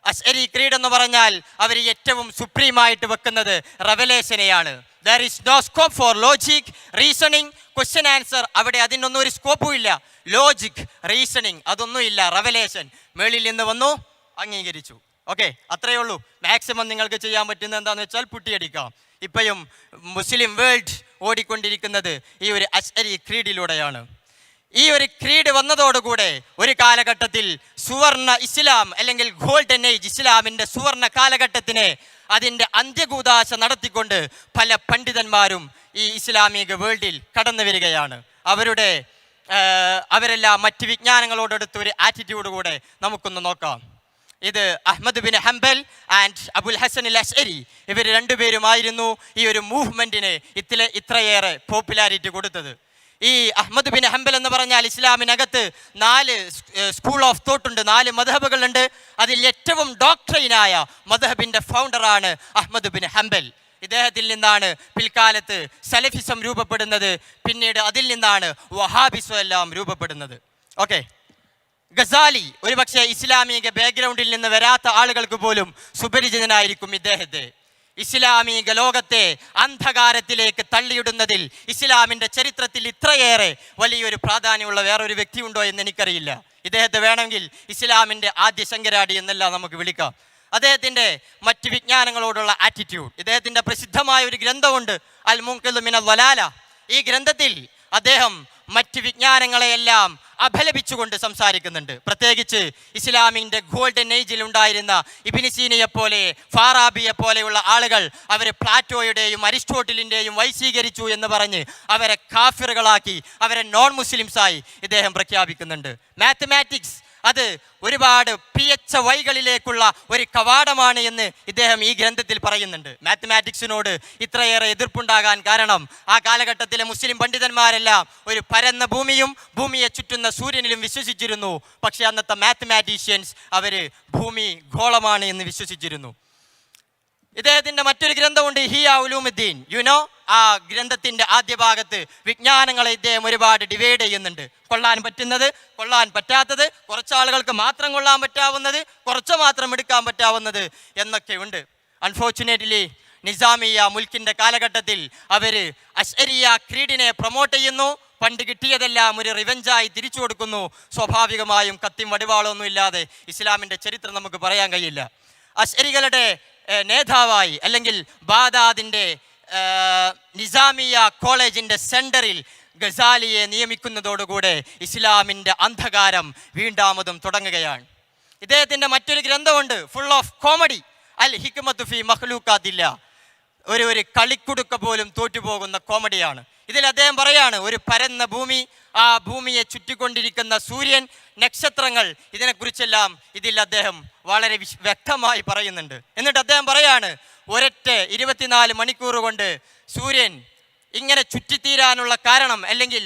അശ്അരി ക്രീഡ് എന്ന് പറഞ്ഞാൽ അവർ ഏറ്റവും സുപ്രീമായിട്ട് വെക്കുന്നത് റെവലേഷനെയാണ്. There is no scope for logic, reasoning, question answer. അവിടെ അതിനൊന്നും ഒരു സ്കോപ്പും ഇല്ല. ലോജിക്, റീസണിങ് അതൊന്നും ഇല്ല. റെവലേഷൻ മേളിൽ നിന്ന് വന്നു, അംഗീകരിച്ചു. ഓക്കെ, അത്രയേ ഉള്ളൂ. മാക്സിമം നിങ്ങൾക്ക് ചെയ്യാൻ പറ്റുന്നത് എന്താണെന്ന് വെച്ചാൽ പുട്ടിയടിക്കാം. ഇപ്പോഴും മുസ്ലിം വേൾഡ് ഓടിക്കൊണ്ടിരിക്കുന്നത് ഈ ഒരു അശ്അരി ക്രീഡിലൂടെയാണ്. ഈ ഒരു ക്രീഡ് വന്നതോടുകൂടെ ഒരു കാലഘട്ടത്തിൽ സുവർണ ഇസ്ലാം അല്ലെങ്കിൽ ഗോൾഡൻ ഏജ് ഇസ്ലാമിൻ്റെ സുവർണ കാലഘട്ടത്തിനെ അതിൻ്റെ അന്ത്യകൂദാശ നടത്തിക്കൊണ്ട് പല പണ്ഡിതന്മാരും ഈ ഇസ്ലാമിക വേൾഡിൽ കടന്നു വരികയാണ്. അവരെല്ലാം മറ്റ് വിജ്ഞാനങ്ങളോടടുത്ത ഒരു ആറ്റിറ്റ്യൂഡ് കൂടെ നമുക്കൊന്ന് നോക്കാം. ഇത് Ahmad bin Hanbal and Abul Hasan al Ashari, ഇവർ രണ്ടുപേരുമായിരുന്നു ഈ ഒരു മൂവ്മെൻറ്റിന് ഇത്രയേറെ പോപ്പുലാരിറ്റി കൊടുത്തത്. ഈ അഹ്മദ് ബിൻ ഹംബൽ എന്ന് പറഞ്ഞാൽ ഇസ്ലാമിനകത്ത് 4 സ്കൂൾ ഓഫ് തോട്ട് ഉണ്ട്, 4 മദ്ഹബുകളുണ്ട്. അതിൽ ഏറ്റവും ഡോക്ട്രൈനായ മദ്ഹബിൻ്റെ ഫൗണ്ടറാണ് അഹ്മദ് ബിൻ ഹംബൽ. ഇദ്ദേഹത്തിൽ നിന്നാണ് പിൽക്കാലത്ത് സലഫിസം രൂപപ്പെടുന്നത്, പിന്നീട് അതിൽ നിന്നാണ് വഹാബിസം എല്ലാം രൂപപ്പെടുന്നത്. ഓക്കെ, ഗസാലി ഒരുപക്ഷെ ഇസ്ലാമിക ബാക്ക്ഗ്രൗണ്ടിൽ നിന്ന് വരാത്ത ആളുകൾക്ക് പോലും സുപരിചിതനായിരിക്കും ഇദ്ദേഹത്തെ. ഇസ്ലാമിക ലോകത്തെ അന്ധകാരത്തിലേക്ക് തള്ളിയിടുന്നതിൽ ഇസ്ലാമിൻ്റെ ചരിത്രത്തിൽ ഇത്രയേറെ വലിയൊരു പ്രാധാന്യമുള്ള വേറൊരു വ്യക്തിയുണ്ടോ എന്ന് എനിക്കറിയില്ല. ഇദ്ദേഹത്തെ വേണമെങ്കിൽ ഇസ്ലാമിൻ്റെ ആദ്യ ശങ്കരാടി എന്നെല്ലാം നമുക്ക് വിളിക്കാം. അദ്ദേഹത്തിൻ്റെ മറ്റ് വിജ്ഞാനങ്ങളോടുള്ള ആറ്റിറ്റ്യൂഡ്, ഇദ്ദേഹത്തിൻ്റെ പ്രസിദ്ധമായ ഒരു ഗ്രന്ഥമുണ്ട് അൽ മുൻഖിദു മിനൽ വലാല. ഈ ഗ്രന്ഥത്തിൽ അദ്ദേഹം മറ്റ് വിജ്ഞാനങ്ങളെയെല്ലാം അപലപിച്ചുകൊണ്ട് സംസാരിക്കുന്നുണ്ട്. പ്രത്യേകിച്ച് ഇസ്ലാമിൻ്റെ ഗോൾഡൻ ഏജിൽ ഉണ്ടായിരുന്ന ഇബ്നു സീനയെ പോലെ ഫാറാബിയെ പോലെയുള്ള ആളുകൾ അവരെ പ്ലാറ്റോയുടെയും അരിസ്റ്റോട്ടിലിൻ്റെയും വൈശീകരിച്ചു എന്ന് പറഞ്ഞ് അവരെ കാഫിറുകളാക്കി, അവരെ നോൺ മുസ്ലിംസായി ഇദ്ദേഹം പ്രഖ്യാപിക്കുന്നുണ്ട്. മാത്തമാറ്റിക്സ് അത് ഒരുപാട് PHYകളിലേക്കുള്ള ഒരു കവാടമാണ് എന്ന് ഇദ്ദേഹം ഈ ഗ്രന്ഥത്തിൽ പറയുന്നുണ്ട്. മാത്തമാറ്റിക്സിനോട് ഇത്രയേറെ എതിർപ്പുണ്ടാകാൻ കാരണം ആ കാലഘട്ടത്തിലെ മുസ്ലിം പണ്ഡിതന്മാരെല്ലാം ഒരു പരന്ന ഭൂമിയെ ചുറ്റുന്ന സൂര്യനിലും വിശ്വസിച്ചിരുന്നു. പക്ഷേ അന്നത്തെ മാത്തമാറ്റീഷ്യൻസ് അവർ ഭൂമി ഗോളമാണ് എന്ന് വിശ്വസിച്ചിരുന്നു. ഇദ്ദേഹത്തിൻ്റെ മറ്റൊരു ഗ്രന്ഥമുണ്ട് ഹിയാ ഉലൂമുദ്ദീൻ. ആ ഗ്രന്ഥത്തിൻ്റെ ആദ്യ ഭാഗത്ത് വിജ്ഞാനങ്ങളെ ഇദ്ദേഹം ഒരുപാട് ഡിവൈഡ് ചെയ്യുന്നുണ്ട്. കൊള്ളാൻ പറ്റുന്നത്, കൊള്ളാൻ പറ്റാത്തത്, കുറച്ചാളുകൾക്ക് മാത്രം കൊള്ളാൻ പറ്റാവുന്നത്, കുറച്ച് മാത്രം എടുക്കാൻ പറ്റാവുന്നത് എന്നൊക്കെ ഉണ്ട്. അൺഫോർച്ചുനേറ്റ്ലി നിസാമിയ മുൽക്കിൻ്റെ കാലഘട്ടത്തിൽ അവർ അശ്അരിയ ക്രീഡിനെ പ്രൊമോട്ട് ചെയ്യുന്നു. പണ്ട് കിട്ടിയതെല്ലാം ഒരു റിവെഞ്ചായി തിരിച്ചു കൊടുക്കുന്നു. സ്വാഭാവികമായും കത്തിയും വടിവാളൊന്നും ഇല്ലാതെ ഇസ്ലാമിൻ്റെ ചരിത്രം നമുക്ക് പറയാൻ കഴിയില്ല. അശ്അരികളുടെ നേതാവായി അല്ലെങ്കിൽ ബാഗ്ദാദിൻ്റെ നിസാമിയ കോളേജിൻ്റെ സെൻറ്ററിൽ ഗസാലിയെ നിയമിക്കുന്നതോടുകൂടെ ഇസ്ലാമിൻ്റെ അന്ധകാരം വീണ്ടാമതും തുടങ്ങുകയാണ്. ഇദ്ദേഹത്തിൻ്റെ മറ്റൊരു ഗ്രന്ഥമുണ്ട് ഫുൾ ഓഫ് കോമഡി അൽ ഹിക്മത്തു ഫി മഖ്ലൂഖാത്തില്ല. ഒരു കളിക്കുടുക്ക പോലും തോറ്റുപോകുന്ന കോമഡിയാണ്. ഇതിൽ അദ്ദേഹം പറയാണ്, ഒരു പരന്ന ഭൂമി, ആ ഭൂമിയെ ചുറ്റിക്കൊണ്ടിരിക്കുന്ന സൂര്യൻ, നക്ഷത്രങ്ങൾ, ഇതിനെക്കുറിച്ചെല്ലാം ഇതിൽ അദ്ദേഹം വളരെ വ്യക്തമായി പറയുന്നുണ്ട്. എന്നിട്ട് അദ്ദേഹം പറയാണ്, ഒരൊറ്റ 24 മണിക്കൂർ കൊണ്ട് സൂര്യൻ ഇങ്ങനെ ചുറ്റിത്തീരാനുള്ള കാരണം, അല്ലെങ്കിൽ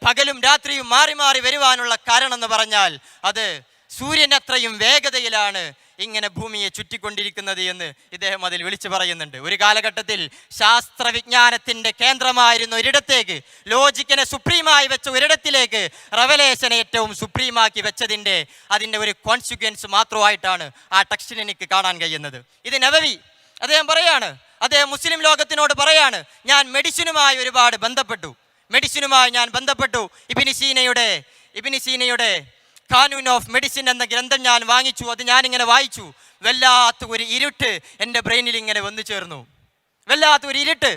പകലും രാത്രിയും മാറി മാറി വരുവാനുള്ള കാരണം എന്ന് പറഞ്ഞാൽ അത് സൂര്യൻ അത്രയും വേഗതയിലാണ് ഇങ്ങനെ ഭൂമിയെ ചുറ്റിക്കൊണ്ടിരിക്കുന്നത് എന്ന് ഇദ്ദേഹം അതിൽ വിളിച്ചു പറയുന്നുണ്ട്. ഒരു കാലഘട്ടത്തിൽ ശാസ്ത്രവിജ്ഞാനത്തിൻ്റെ കേന്ദ്രമായിരുന്ന ഒരിടത്തേക്ക്, ലോജിക്കിനെ സുപ്രീമായി വെച്ച ഒരിടത്തിലേക്ക് റെവലേഷനെ ഏറ്റവും സുപ്രീമാക്കി വെച്ചതിൻ്റെ ഒരു കോൺസിക്വൻസ് മാത്രമായിട്ടാണ് ആ ടെക്സ്റ്റിൽ എനിക്ക് കാണാൻ കഴിയുന്നത്. ഇത് നബവി അദ്ദേഹം പറയാണ്, അദ്ദേഹം മുസ്ലിം ലോകത്തിനോട് പറയാണ്, ഞാൻ മെഡിസിനുമായി ഒരുപാട് ബന്ധപ്പെട്ടു. ഇബ്നു സീനയുടെ ഖാനൂൻ ഓഫ് മെഡിസിൻ എന്ന ഗ്രന്ഥം ഞാൻ വാങ്ങിച്ചു. അത് ഞാനിങ്ങനെ വായിച്ചു. വല്ലാത്ത ഒരു ഇരുട്ട് എൻ്റെ ബ്രെയിനിൽ ഇങ്ങനെ വന്നു ചേർന്നു, വല്ലാത്ത ഒരു ഇരുട്ട്.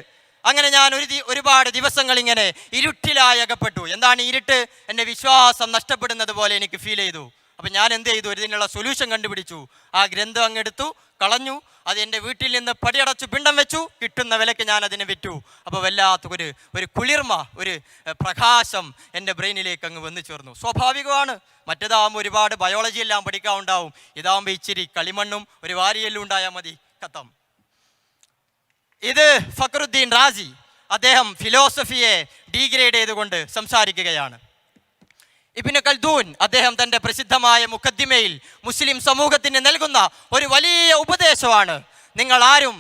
അങ്ങനെ ഞാൻ ഒരുപാട് ദിവസങ്ങൾ ഇങ്ങനെ ഇരുട്ടിലായി അകപ്പെട്ടു. എന്താണ് ഇരുട്ട്? എൻ്റെ വിശ്വാസം നഷ്ടപ്പെടുന്നത് പോലെ എനിക്ക് ഫീൽ ചെയ്തു. അപ്പം ഞാൻ എന്ത് ചെയ്തു? ഇതിനുള്ള സൊല്യൂഷൻ കണ്ടുപിടിച്ചു. ആ ഗ്രന്ഥം അങ്ങെടുത്തു, കളഞ്ഞു. അത് എൻ്റെ വീട്ടിൽ നിന്ന് പടിയടച്ചു പിണ്ടം വെച്ചു. കിട്ടുന്ന വിലയ്ക്ക് ഞാൻ അതിനെ വിറ്റു. അപ്പോൾ വല്ലാത്ത ഒരു കുളിർമ, ഒരു പ്രകാശം എൻ്റെ ബ്രെയിനിലേക്ക് അങ്ങ് വന്നു ചേർന്നു. സ്വാഭാവികമാണ്. മറ്റേതാകുമ്പോൾ ഒരുപാട് ബയോളജി എല്ലാം പഠിക്കാനുണ്ടാവും. ഇതാകുമ്പോൾ ഇച്ചിരി കളിമണ്ണും ഒരു വാരിയെല്ലാം ഉണ്ടായാൽ മതി, കത്തം. ഇത് ഫഖറുദ്ദീൻ റാസി, അദ്ദേഹം ഫിലോസഫിയെ ഡീഗ്രേഡ് ചെയ്തുകൊണ്ട് സംസാരിക്കുകയാണ്. ഇബ്നു ഖൽദൂൻ അദ്ദേഹം തൻ്റെ പ്രസിദ്ധമായ മുഖദ്ദിമയിൽ മുസ്ലിം സമൂഹത്തിന് നൽകുന്ന ഒരു വലിയ ഉപദേശമാണ്, നിങ്ങൾ ആരും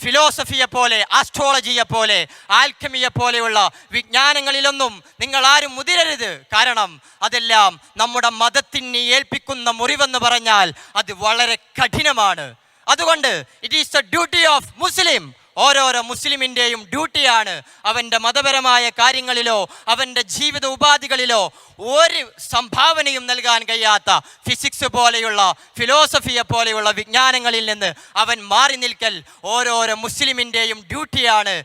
ഫിലോസഫിയെ പോലെ, ആസ്ട്രോളജിയെ പോലെ, ആൽക്കമിയെ പോലെയുള്ള വിജ്ഞാനങ്ങളിലൊന്നും നിങ്ങൾ ആരും മുതിരരുത്. കാരണം അതെല്ലാം നമ്മുടെ മതത്തിന് ഏൽപ്പിക്കുന്ന മുറിവെന്ന് പറഞ്ഞാൽ അത് വളരെ കഠിനമാണ്. അതുകൊണ്ട് it is the duty of Muslim ഓരോരോ മുസ്ലിമിൻ്റെയും ഡ്യൂട്ടിയാണ് അവൻ്റെ മതപരമായ കാര്യങ്ങളിലോ അവൻ്റെ ജീവിത ഉപാധികളിലോ ഒരു സംഭാവനയും നൽകാൻ കഴിയാത്ത ഫിസിക്സ് പോലെയുള്ള ഫിലോസഫിയെ പോലെയുള്ള വിജ്ഞാനങ്ങളിൽ നിന്ന് അവൻ മാറി നിൽക്കൽ ഓരോരോ മുസ്ലിമിൻ്റെയും ഡ്യൂട്ടിയാണ്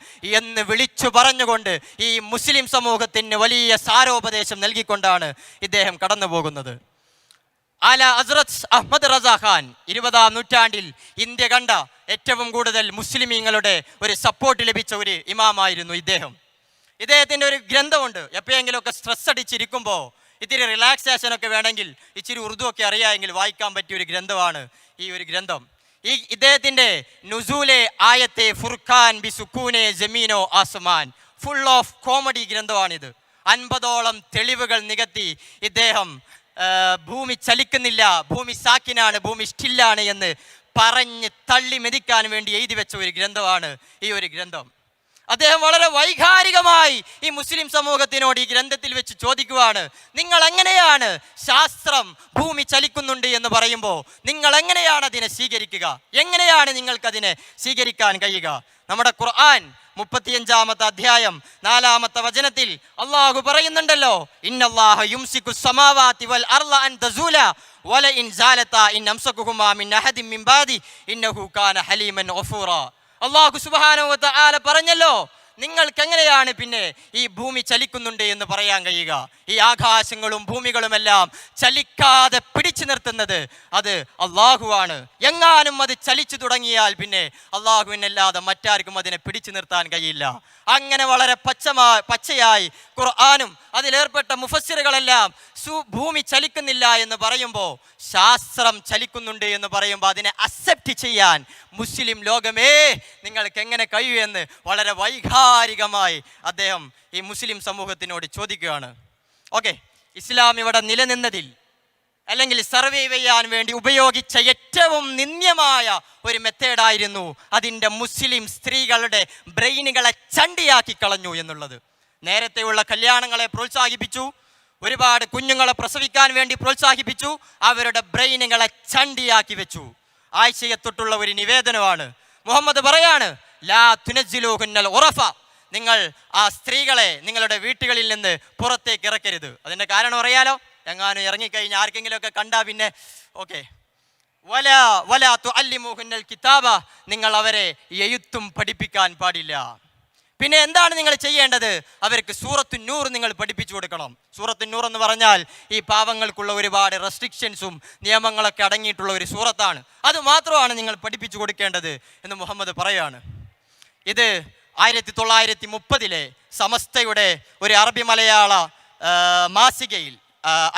എന്ന് വിളിച്ചു പറഞ്ഞുകൊണ്ട് ഈ മുസ്ലിം സമൂഹത്തിന് വലിയ സാരോപദേശം നൽകിക്കൊണ്ടാണ് ഇദ്ദേഹം കടന്നു പോകുന്നത്. ആല ഹസ്രത്ത് അഹമ്മദ് റസാ ഖാൻ 20-ാം നൂറ്റാണ്ടിൽ ഇന്ത്യ കണ്ട ഏറ്റവും കൂടുതൽ മുസ്ലിമീങ്ങളുടെ ഒരു സപ്പോർട്ട് ലഭിച്ച ഒരു ഇമാമായിരുന്നു ഇദ്ദേഹം. ഇദ്ദേഹത്തിൻ്റെ ഒരു ഗ്രന്ഥമുണ്ട്. എപ്പോഴെങ്കിലുമൊക്കെ സ്ട്രെസ് അടിച്ചിരിക്കുമ്പോൾ ഇത്തിരി റിലാക്സേഷനൊക്കെ വേണമെങ്കിൽ ഇച്ചിരി ഉറുദു ഒക്കെ അറിയാമെങ്കിൽ വായിക്കാൻ പറ്റിയ ഒരു ഗ്രന്ഥമാണ് ഈ ഒരു ഗ്രന്ഥം. ഇദ്ദേഹത്തിൻ്റെ നുസൂലെ ആയത്തെ Furqan B സുക്കൂനെ ജമീനോ Aasman, full of comedy ഗ്രന്ഥമാണിത്. 50ഓളം തെളിവുകൾ നികത്തി ഇദ്ദേഹം ഭൂമി ചലിക്കുന്നില്ല, ഭൂമി സാക്കിനാണ്, ഭൂമി സ്റ്റില്ലാണ് എന്ന് പറഞ്ഞ് തള്ളി മെതിക്കാൻ വേണ്ടി എഴുതി വെച്ച ഒരു ഗ്രന്ഥമാണ് ഈ ഒരു ഗ്രന്ഥം. അദ്ദേഹം വളരെ വൈകാരികമായി ഈ മുസ്ലിം സമൂഹത്തിനോട് ഈ ഗ്രന്ഥത്തിൽ വെച്ച് ചോദിക്കുവാണ്, നിങ്ങൾ എങ്ങനെയാണ് ശാസ്ത്രം ഭൂമി ചലിക്കുന്നുണ്ട് എന്ന് പറയുമ്പോൾ നിങ്ങൾ എങ്ങനെയാണ് അതിനെ സ്വീകരിക്കുക? എങ്ങനെയാണ് നിങ്ങൾക്കതിനെ സ്വീകരിക്കാൻ കഴിയുക? നമ്മുടെ ഖുർആൻ 35-ാമത്തെ അധ്യായം 4-ാമത്തെ വചനത്തിൽ അള്ളാഹു പറയുന്നുണ്ടല്ലോ, ഇന്നല്ലാഹ യുംസിക്കു സമാവാതി വൽ അർള അൻ തസൂല വല ഇൻ സാലതാ ഇൻ അംസകുഹുമാ മിൻ അഹദിൻ മിൻ ബാദി ഇന്നഹു കാന ഹലീമൻ ഗഫൂറ. അള്ളാഹു സുബ്ഹാനഹു വ തആല പറഞ്ഞല്ലോ, നിങ്ങൾക്ക് എങ്ങനെയാണ് പിന്നെ ഈ ഭൂമി ചലിക്കുന്നുണ്ട് എന്ന് പറയാൻ കഴിയുക? ഈ ആകാശങ്ങളും ഭൂമികളുമെല്ലാം ചലിക്കാതെ പിടിച്ചു നിർത്തുന്നത് അത് അള്ളാഹുവാണ്. എങ്ങാനും അത് ചലിച്ചു തുടങ്ങിയാൽ പിന്നെ അള്ളാഹുവിനല്ലാതെ മറ്റാർക്കും അതിനെ പിടിച്ചു നിർത്താൻ കഴിയില്ല. അങ്ങനെ വളരെ പച്ചയായി ഖുർആനും അതിലേർപ്പെട്ട മുഫസ്സിറുകളെല്ലാം ഭൂമി ചലിക്കുന്നില്ല എന്ന് പറയുമ്പോൾ, ശാസ്ത്രം ചലിക്കുന്നുണ്ട് എന്ന് പറയുമ്പോൾ അതിനെ അക്സെപ്റ്റ് ചെയ്യാൻ മുസ്ലിം ലോകമേ നിങ്ങൾക്ക് എങ്ങനെ കഴിയുമെന്ന് വളരെ വൈകാരികമായി അദ്ദേഹം ഈ മുസ്ലിം സമൂഹത്തിനോട് ചോദിക്കുകയാണ്. ഓക്കെ, ഇസ്ലാം ഇവിടെ നിലനിന്നതിൽ അല്ലെങ്കിൽ സർവൈവ് ചെയ്യാൻ വേണ്ടി ഉപയോഗിച്ച ഏറ്റവും നിന്ദ്യമായ ഒരു മെത്തേഡായിരുന്നു അതിൻ്റെ മുസ്ലിം സ്ത്രീകളുടെ ബ്രെയിനുകളെ ചണ്ടിയാക്കി കളഞ്ഞു എന്നുള്ളത്. നേരത്തെയുള്ള കല്യാണങ്ങളെ പ്രോത്സാഹിപ്പിച്ചു, ഒരുപാട് കുഞ്ഞുങ്ങളെ പ്രസവിക്കാൻ വേണ്ടി പ്രോത്സാഹിപ്പിച്ചു, അവരുടെ ബ്രെയിനുകളെ ചണ്ടിയാക്കി വെച്ചു. ആയിഷയെ തൊട്ടുള്ള ഒരു നിവേദനമാണ്. മുഹമ്മദ് പറയാണ്, ലാ തുനസ്സിലൂഹുന്നൽ ഉറഫ, നിങ്ങൾ ആ സ്ത്രീകളെ നിങ്ങളുടെ വീട്ടുകളിൽ നിന്ന് പുറത്തേക്ക് ഇറക്കരുത്. അതിൻ്റെ കാരണം അറിയാലോ, എങ്ങാനും ഇറങ്ങിക്കഴിഞ്ഞാൽ ആർക്കെങ്കിലുമൊക്കെ കണ്ടാൽ പിന്നെ ഓക്കെ. വല തുഅല്ലിമൂഹുന്നൽ കിതാബ, നിങ്ങൾ അവരെ എഴുത്തും പഠിപ്പിക്കാൻ പാടില്ല. പിന്നെ എന്താണ് നിങ്ങൾ ചെയ്യേണ്ടത്? അവർക്ക് സൂറത്തു നൂർ നിങ്ങൾ പഠിപ്പിച്ചു കൊടുക്കണം. സൂറത്തു നൂർ എന്ന് പറഞ്ഞാൽ ഈ പാവങ്ങൾക്കുള്ള ഒരുപാട് റെസ്ട്രിക്ഷൻസും നിയമങ്ങളൊക്കെ അടങ്ങിയിട്ടുള്ള ഒരു സൂറത്താണ്. അത് മാത്രമാണ് നിങ്ങൾ പഠിപ്പിച്ചു കൊടുക്കേണ്ടത് എന്ന് മുഹമ്മദ് പറയാണ്. ഇത് 1930 സമസ്തയുടെ ഒരു അറബി മലയാള മാസികയിൽ,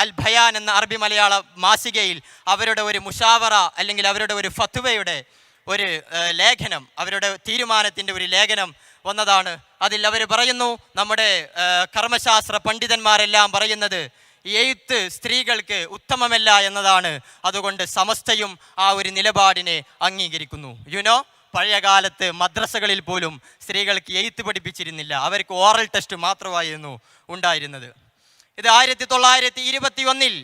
അൽ ബയാൻ എന്ന അറബി മലയാള മാസികയിൽ അവരുടെ ഒരു മുഷാവറ അല്ലെങ്കിൽ അവരുടെ ഒരു ഫത്വയുടെ ഒരു ലേഖനം, അവരുടെ തീരുമാനത്തിൻ്റെ ഒരു ലേഖനം വന്നതാണ്. അതിൽ അവർ പറയുന്നു, നമ്മുടെ കർമ്മശാസ്ത്ര പണ്ഡിതന്മാരെല്ലാം പറയുന്നത് എഴുത്ത് സ്ത്രീകൾക്ക് ഉത്തമമല്ല എന്നതാണ്. അതുകൊണ്ട് സമസ്തയും ആ ഒരു നിലപാടിനെ അംഗീകരിക്കുന്നു. യുനോ, പഴയ കാലത്ത് മദ്രസകളിൽ പോലും സ്ത്രീകൾക്ക് എഴുത്ത് പഠിപ്പിച്ചിരുന്നില്ല, അവർക്ക് ഓറൽ ടെസ്റ്റ് മാത്രമായിരുന്നു ഉണ്ടായിരുന്നത്. ഇത് 1921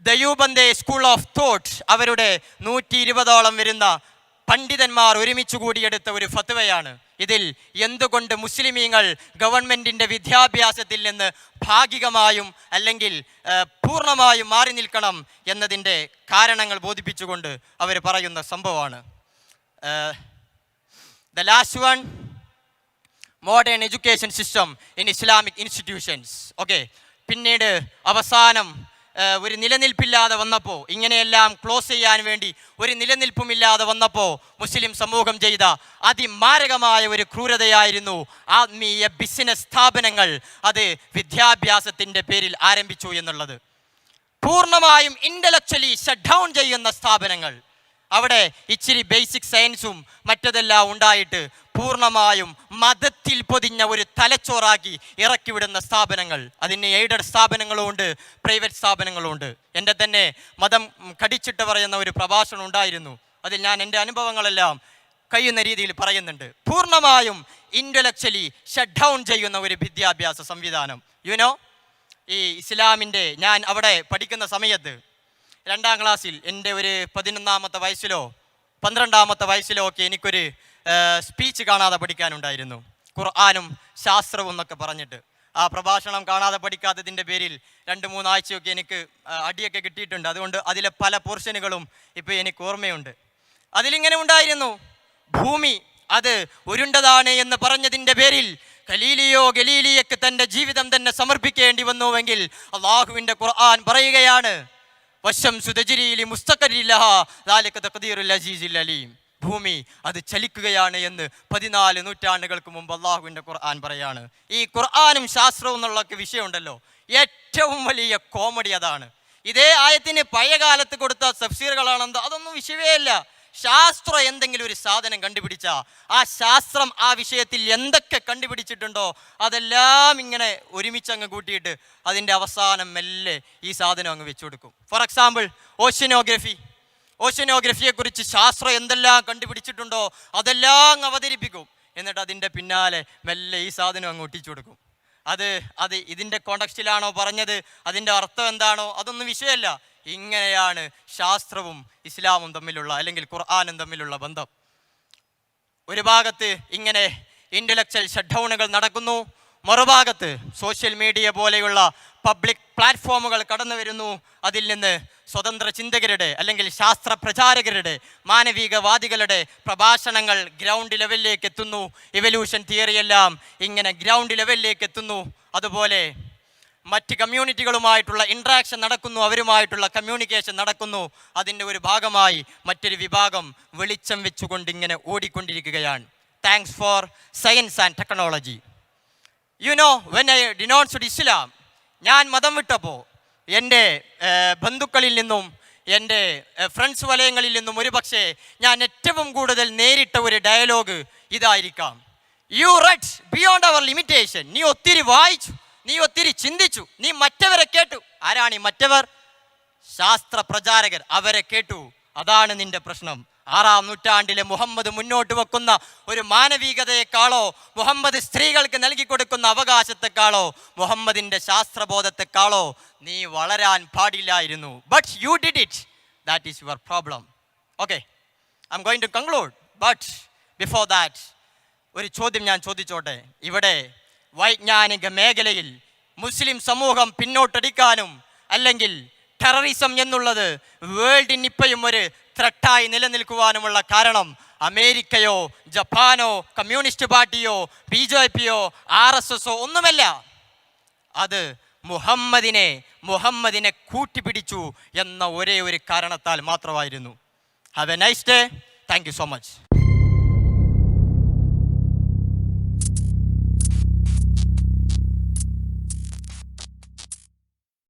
ദയൂബന്ദെ സ്കൂൾ ഓഫ് തോട്ട് അവരുടെ 120ഓളം വരുന്ന പണ്ഡിതന്മാർ ഒരുമിച്ച് കൂടിയെടുത്ത ഒരു ഫത്വയാണ്. ഇതിൽ എന്തുകൊണ്ട് മുസ്ലിമീങ്ങൾ ഗവൺമെൻറ്റിൻ്റെ വിദ്യാഭ്യാസത്തിൽ നിന്ന് ഭാഗികമായും അല്ലെങ്കിൽ പൂർണ്ണമായും മാറി നിൽക്കണം എന്നതിൻ്റെ കാരണങ്ങൾ ബോധിപ്പിച്ചുകൊണ്ട് അവർ പറയുന്ന സംഭവമാണ്. The last one, modern education system in Islamic institutions. Okay, പിന്നീട് അവസാനം ഒരു നിലനിൽപ്പില്ലാതെ വന്നപ്പോൾ, ഇങ്ങനെയെല്ലാം ക്ലോസ് ചെയ്യാൻ വേണ്ടി ഒരു നിലനിൽപ്പുമില്ലാതെ വന്നപ്പോൾ മുസ്ലിം സമൂഹം ചെയ്ത അതിമാരകമായ ഒരു ക്രൂരതയായിരുന്നു ആത്മീയ ബിസിനസ് സ്ഥാപനങ്ങൾ അത് വിദ്യാഭ്യാസത്തിൻ്റെ പേരിൽ ആരംഭിച്ചു എന്നുള്ളത്. പൂർണ്ണമായും ഇൻ്റലക്ച്വലി ഷട്ട് ഡൗൺ ചെയ്യുന്ന സ്ഥാപനങ്ങൾ, അവിടെ ഇച്ചിരി ബേസിക് സയൻസും മറ്റതെല്ലാം ഉണ്ടായിട്ട് പൂർണ്ണമായും മതത്തിൽ പൊതിഞ്ഞ ഒരു തലച്ചോറാക്കി ഇറക്കിവിടുന്ന സ്ഥാപനങ്ങൾ. അതിന് എയ്ഡഡ് സ്ഥാപനങ്ങളും ഉണ്ട്, പ്രൈവറ്റ് സ്ഥാപനങ്ങളും ഉണ്ട്. എൻ്റെ തന്നെ മതം കടിച്ചിട്ട് പറയുന്ന ഒരു പ്രഭാഷണം ഉണ്ടായിരുന്നു. അതിൽ ഞാൻ എൻ്റെ അനുഭവങ്ങളെല്ലാം കഴിയുന്ന രീതിയിൽ പറയുന്നുണ്ട്. പൂർണ്ണമായും ഇൻ്റലക്ച്വലി ഷട്ട് ഡൗൺ ചെയ്യുന്ന ഒരു വിദ്യാഭ്യാസ സംവിധാനം. യുനോ, ഈ ഇസ്ലാമിൻ്റെ, ഞാൻ അവിടെ പഠിക്കുന്ന സമയത്ത് 2ാം ക്ലാസ്സിൽ എൻ്റെ ഒരു 11ാമത്തെ വയസ്സിലോ 12ാമത്തെ വയസ്സിലോ ഒക്കെ എനിക്കൊരു സ്പീച്ച് കാണാതെ പഠിക്കാനുണ്ടായിരുന്നു, ഖുർആനും ശാസ്ത്രവും എന്നൊക്കെ പറഞ്ഞിട്ട്. ആ പ്രഭാഷണം കാണാതെ പഠിക്കാത്തതിൻ്റെ പേരിൽ 2-3 ആഴ്ചയൊക്കെ എനിക്ക് അടിയൊക്കെ കിട്ടിയിട്ടുണ്ട്. അതുകൊണ്ട് അതിലെ പല പോർഷനുകളും ഇപ്പോൾ എനിക്ക് ഓർമ്മയുണ്ട്. അതിലിങ്ങനെ ഉണ്ടായിരുന്നു, ഭൂമി അത് ഉരുണ്ടതാണ് എന്ന് പറഞ്ഞതിൻ്റെ പേരിൽ ഗലീലിയയ്ക്ക് തൻ്റെ ജീവിതം തന്നെ സമർപ്പിക്കേണ്ടി വന്നുവെങ്കിൽ അള്ളാഹുവിൻ്റെ ഖുർആൻ പറയുകയാണ്, വശംസു തജ്രീ ലിമുസ്തഖറിൻ ലഹാ ദാലിക തഖ്ദീറുൽ അസീസിൽ അലീം. ഭൂമി അത് ചലിക്കുകയാണ് എന്ന് 14 നൂറ്റാണ്ടുകൾക്ക് മുമ്പ് അള്ളാഹുവിൻ്റെ ഖുർആൻ പറയാണ്. ഈ ഖുർആനും ശാസ്ത്രവും എന്നുള്ളൊക്കെ വിഷയമുണ്ടല്ലോ, ഏറ്റവും വലിയ കോമഡി അതാണ്. ഇതേ ആയത്തിന് പഴയ കാലത്ത് കൊടുത്ത തഫ്സീറുകളാണെന്തോ അതൊന്നും വിഷയമേ അല്ല. ശാസ്ത്രം എന്തെങ്കിലും ഒരു സാധനം കണ്ടുപിടിച്ചാൽ ആ ശാസ്ത്രം ആ വിഷയത്തിൽ എന്തൊക്കെ കണ്ടുപിടിച്ചിട്ടുണ്ടോ അതെല്ലാം ഇങ്ങനെ ഒരുമിച്ച് അങ്ങ് കൂട്ടിയിട്ട് അതിൻ്റെ അവസാനം മെല്ലെ ഈ സാധനം അങ്ങ് വെച്ചു കൊടുക്കും. ഫോർ എക്സാമ്പിൾ ഓഷ്യനോഗ്രഫിയെക്കുറിച്ച് ശാസ്ത്രം എന്തെല്ലാം കണ്ടുപിടിച്ചിട്ടുണ്ടോ അതെല്ലാം അവതരിപ്പിക്കും. എന്നിട്ട് അതിൻ്റെ പിന്നാലെ മെല്ലെ ഈ സാധനം അങ്ങ് ഒട്ടിച്ചു കൊടുക്കും. അത് ഇതിൻ്റെ കോണ്ടക്സ്റ്റിലാണോ പറഞ്ഞത്, അതിൻ്റെ അർത്ഥം എന്താണോ അതൊന്നും വിഷയമല്ല. ഇങ്ങനെയാണ് ശാസ്ത്രവും ഇസ്ലാമും തമ്മിലുള്ള, അല്ലെങ്കിൽ ഖുർആനും തമ്മിലുള്ള ബന്ധം. ഒരു ഭാഗത്ത് ഇങ്ങനെ ഇൻ്റലക്ച്വൽ ഷട്ട് ഡൗണുകൾ നടക്കുന്നു, മറുഭാഗത്ത് സോഷ്യൽ മീഡിയ പോലെയുള്ള പബ്ലിക് പ്ലാറ്റ്ഫോമുകൾ കടന്നു വരുന്നു. അതിൽ നിന്ന് സ്വതന്ത്ര ചിന്തകരുടെ അല്ലെങ്കിൽ ശാസ്ത്ര പ്രചാരകരുടെ, മാനവികവാദികളുടെ പ്രഭാഷണങ്ങൾ ഗ്രൗണ്ട് ലെവലിലേക്ക് എത്തുന്നു. ഇവല്യൂഷൻ തിയറിയെല്ലാം ഇങ്ങനെ ഗ്രൗണ്ട് ലെവലിലേക്ക് എത്തുന്നു. അതുപോലെ മറ്റ് കമ്മ്യൂണിറ്റികളുമായിട്ടുള്ള ഇൻട്രാക്ഷൻ നടക്കുന്നു, അവരുമായിട്ടുള്ള കമ്മ്യൂണിക്കേഷൻ നടക്കുന്നു. അതിൻ്റെ ഒരു ഭാഗമായി മറ്റൊരു വിഭാഗം വെളിച്ചം വെച്ചുകൊണ്ട് ഇങ്ങനെ ഓടിക്കൊണ്ടിരിക്കുകയാണ്. Thanks for science and technology. You know, when I denounced Islam, ഞാൻ മതം വിട്ടപ്പോൾ എൻ്റെ ബന്ധുക്കളിൽ നിന്നും എൻ്റെ ഫ്രണ്ട്സ് വലയങ്ങളിൽ നിന്നും ഒരുപക്ഷെ ഞാൻ ഏറ്റവും കൂടുതൽ നേരിട്ട ഒരു ഡയലോഗ് ഇതായിരിക്കാം: you read beyond our limitation. നീ ഒത്തിരി വായിച്ചു, നീ ഒത്തിരി ചിന്തിച്ചു, നീ മറ്റവരെ കേട്ടു. ആരാണ് ഈ മറ്റവർ? ശാസ്ത്ര പ്രചാരകർ. അവരെ കേട്ടു. അതാണ് നിന്റെ പ്രശ്നം. 6-ാം നൂറ്റാണ്ടിലെ മുഹമ്മദ് മുന്നോട്ട് വെക്കുന്ന ഒരു മാനവികതയെക്കാളോ, മുഹമ്മദ് സ്ത്രീകൾക്ക് നൽകിക്കൊടുക്കുന്ന അവകാശത്തെക്കാളോ, മുഹമ്മദിൻ്റെ ശാസ്ത്രബോധത്തെക്കാളോ നീ വളരാൻ പാടില്ലായിരുന്നു. But you did it. That is your problem. Okay, I am going to conclude. But before that ഒരു ചോദ്യം ഞാൻ ചോദിച്ചോട്ടെ. ഇവിടെ വൈജ്ഞാനിക മേഖലയിൽ മുസ്ലിം സമൂഹം പിന്നോട്ടടിക്കാനും അല്ലെങ്കിൽ ടെററിസം എന്നുള്ളത് വേൾഡിന് ഇപ്പോഴും ഒരു ത്രട്ടായി നിലനിൽക്കുവാനുമുള്ള കാരണം അമേരിക്കയോ ജപ്പാനോ കമ്മ്യൂണിസ്റ്റ് പാർട്ടിയോ BJPയോ RSSോ ഒന്നുമല്ല. അത് മുഹമ്മദിനെ കൂട്ടിപ്പിടിച്ചു എന്ന ഒരേ ഒരു കാരണത്താൽ മാത്രമായിരുന്നു. Have A nice day. Thank you so much.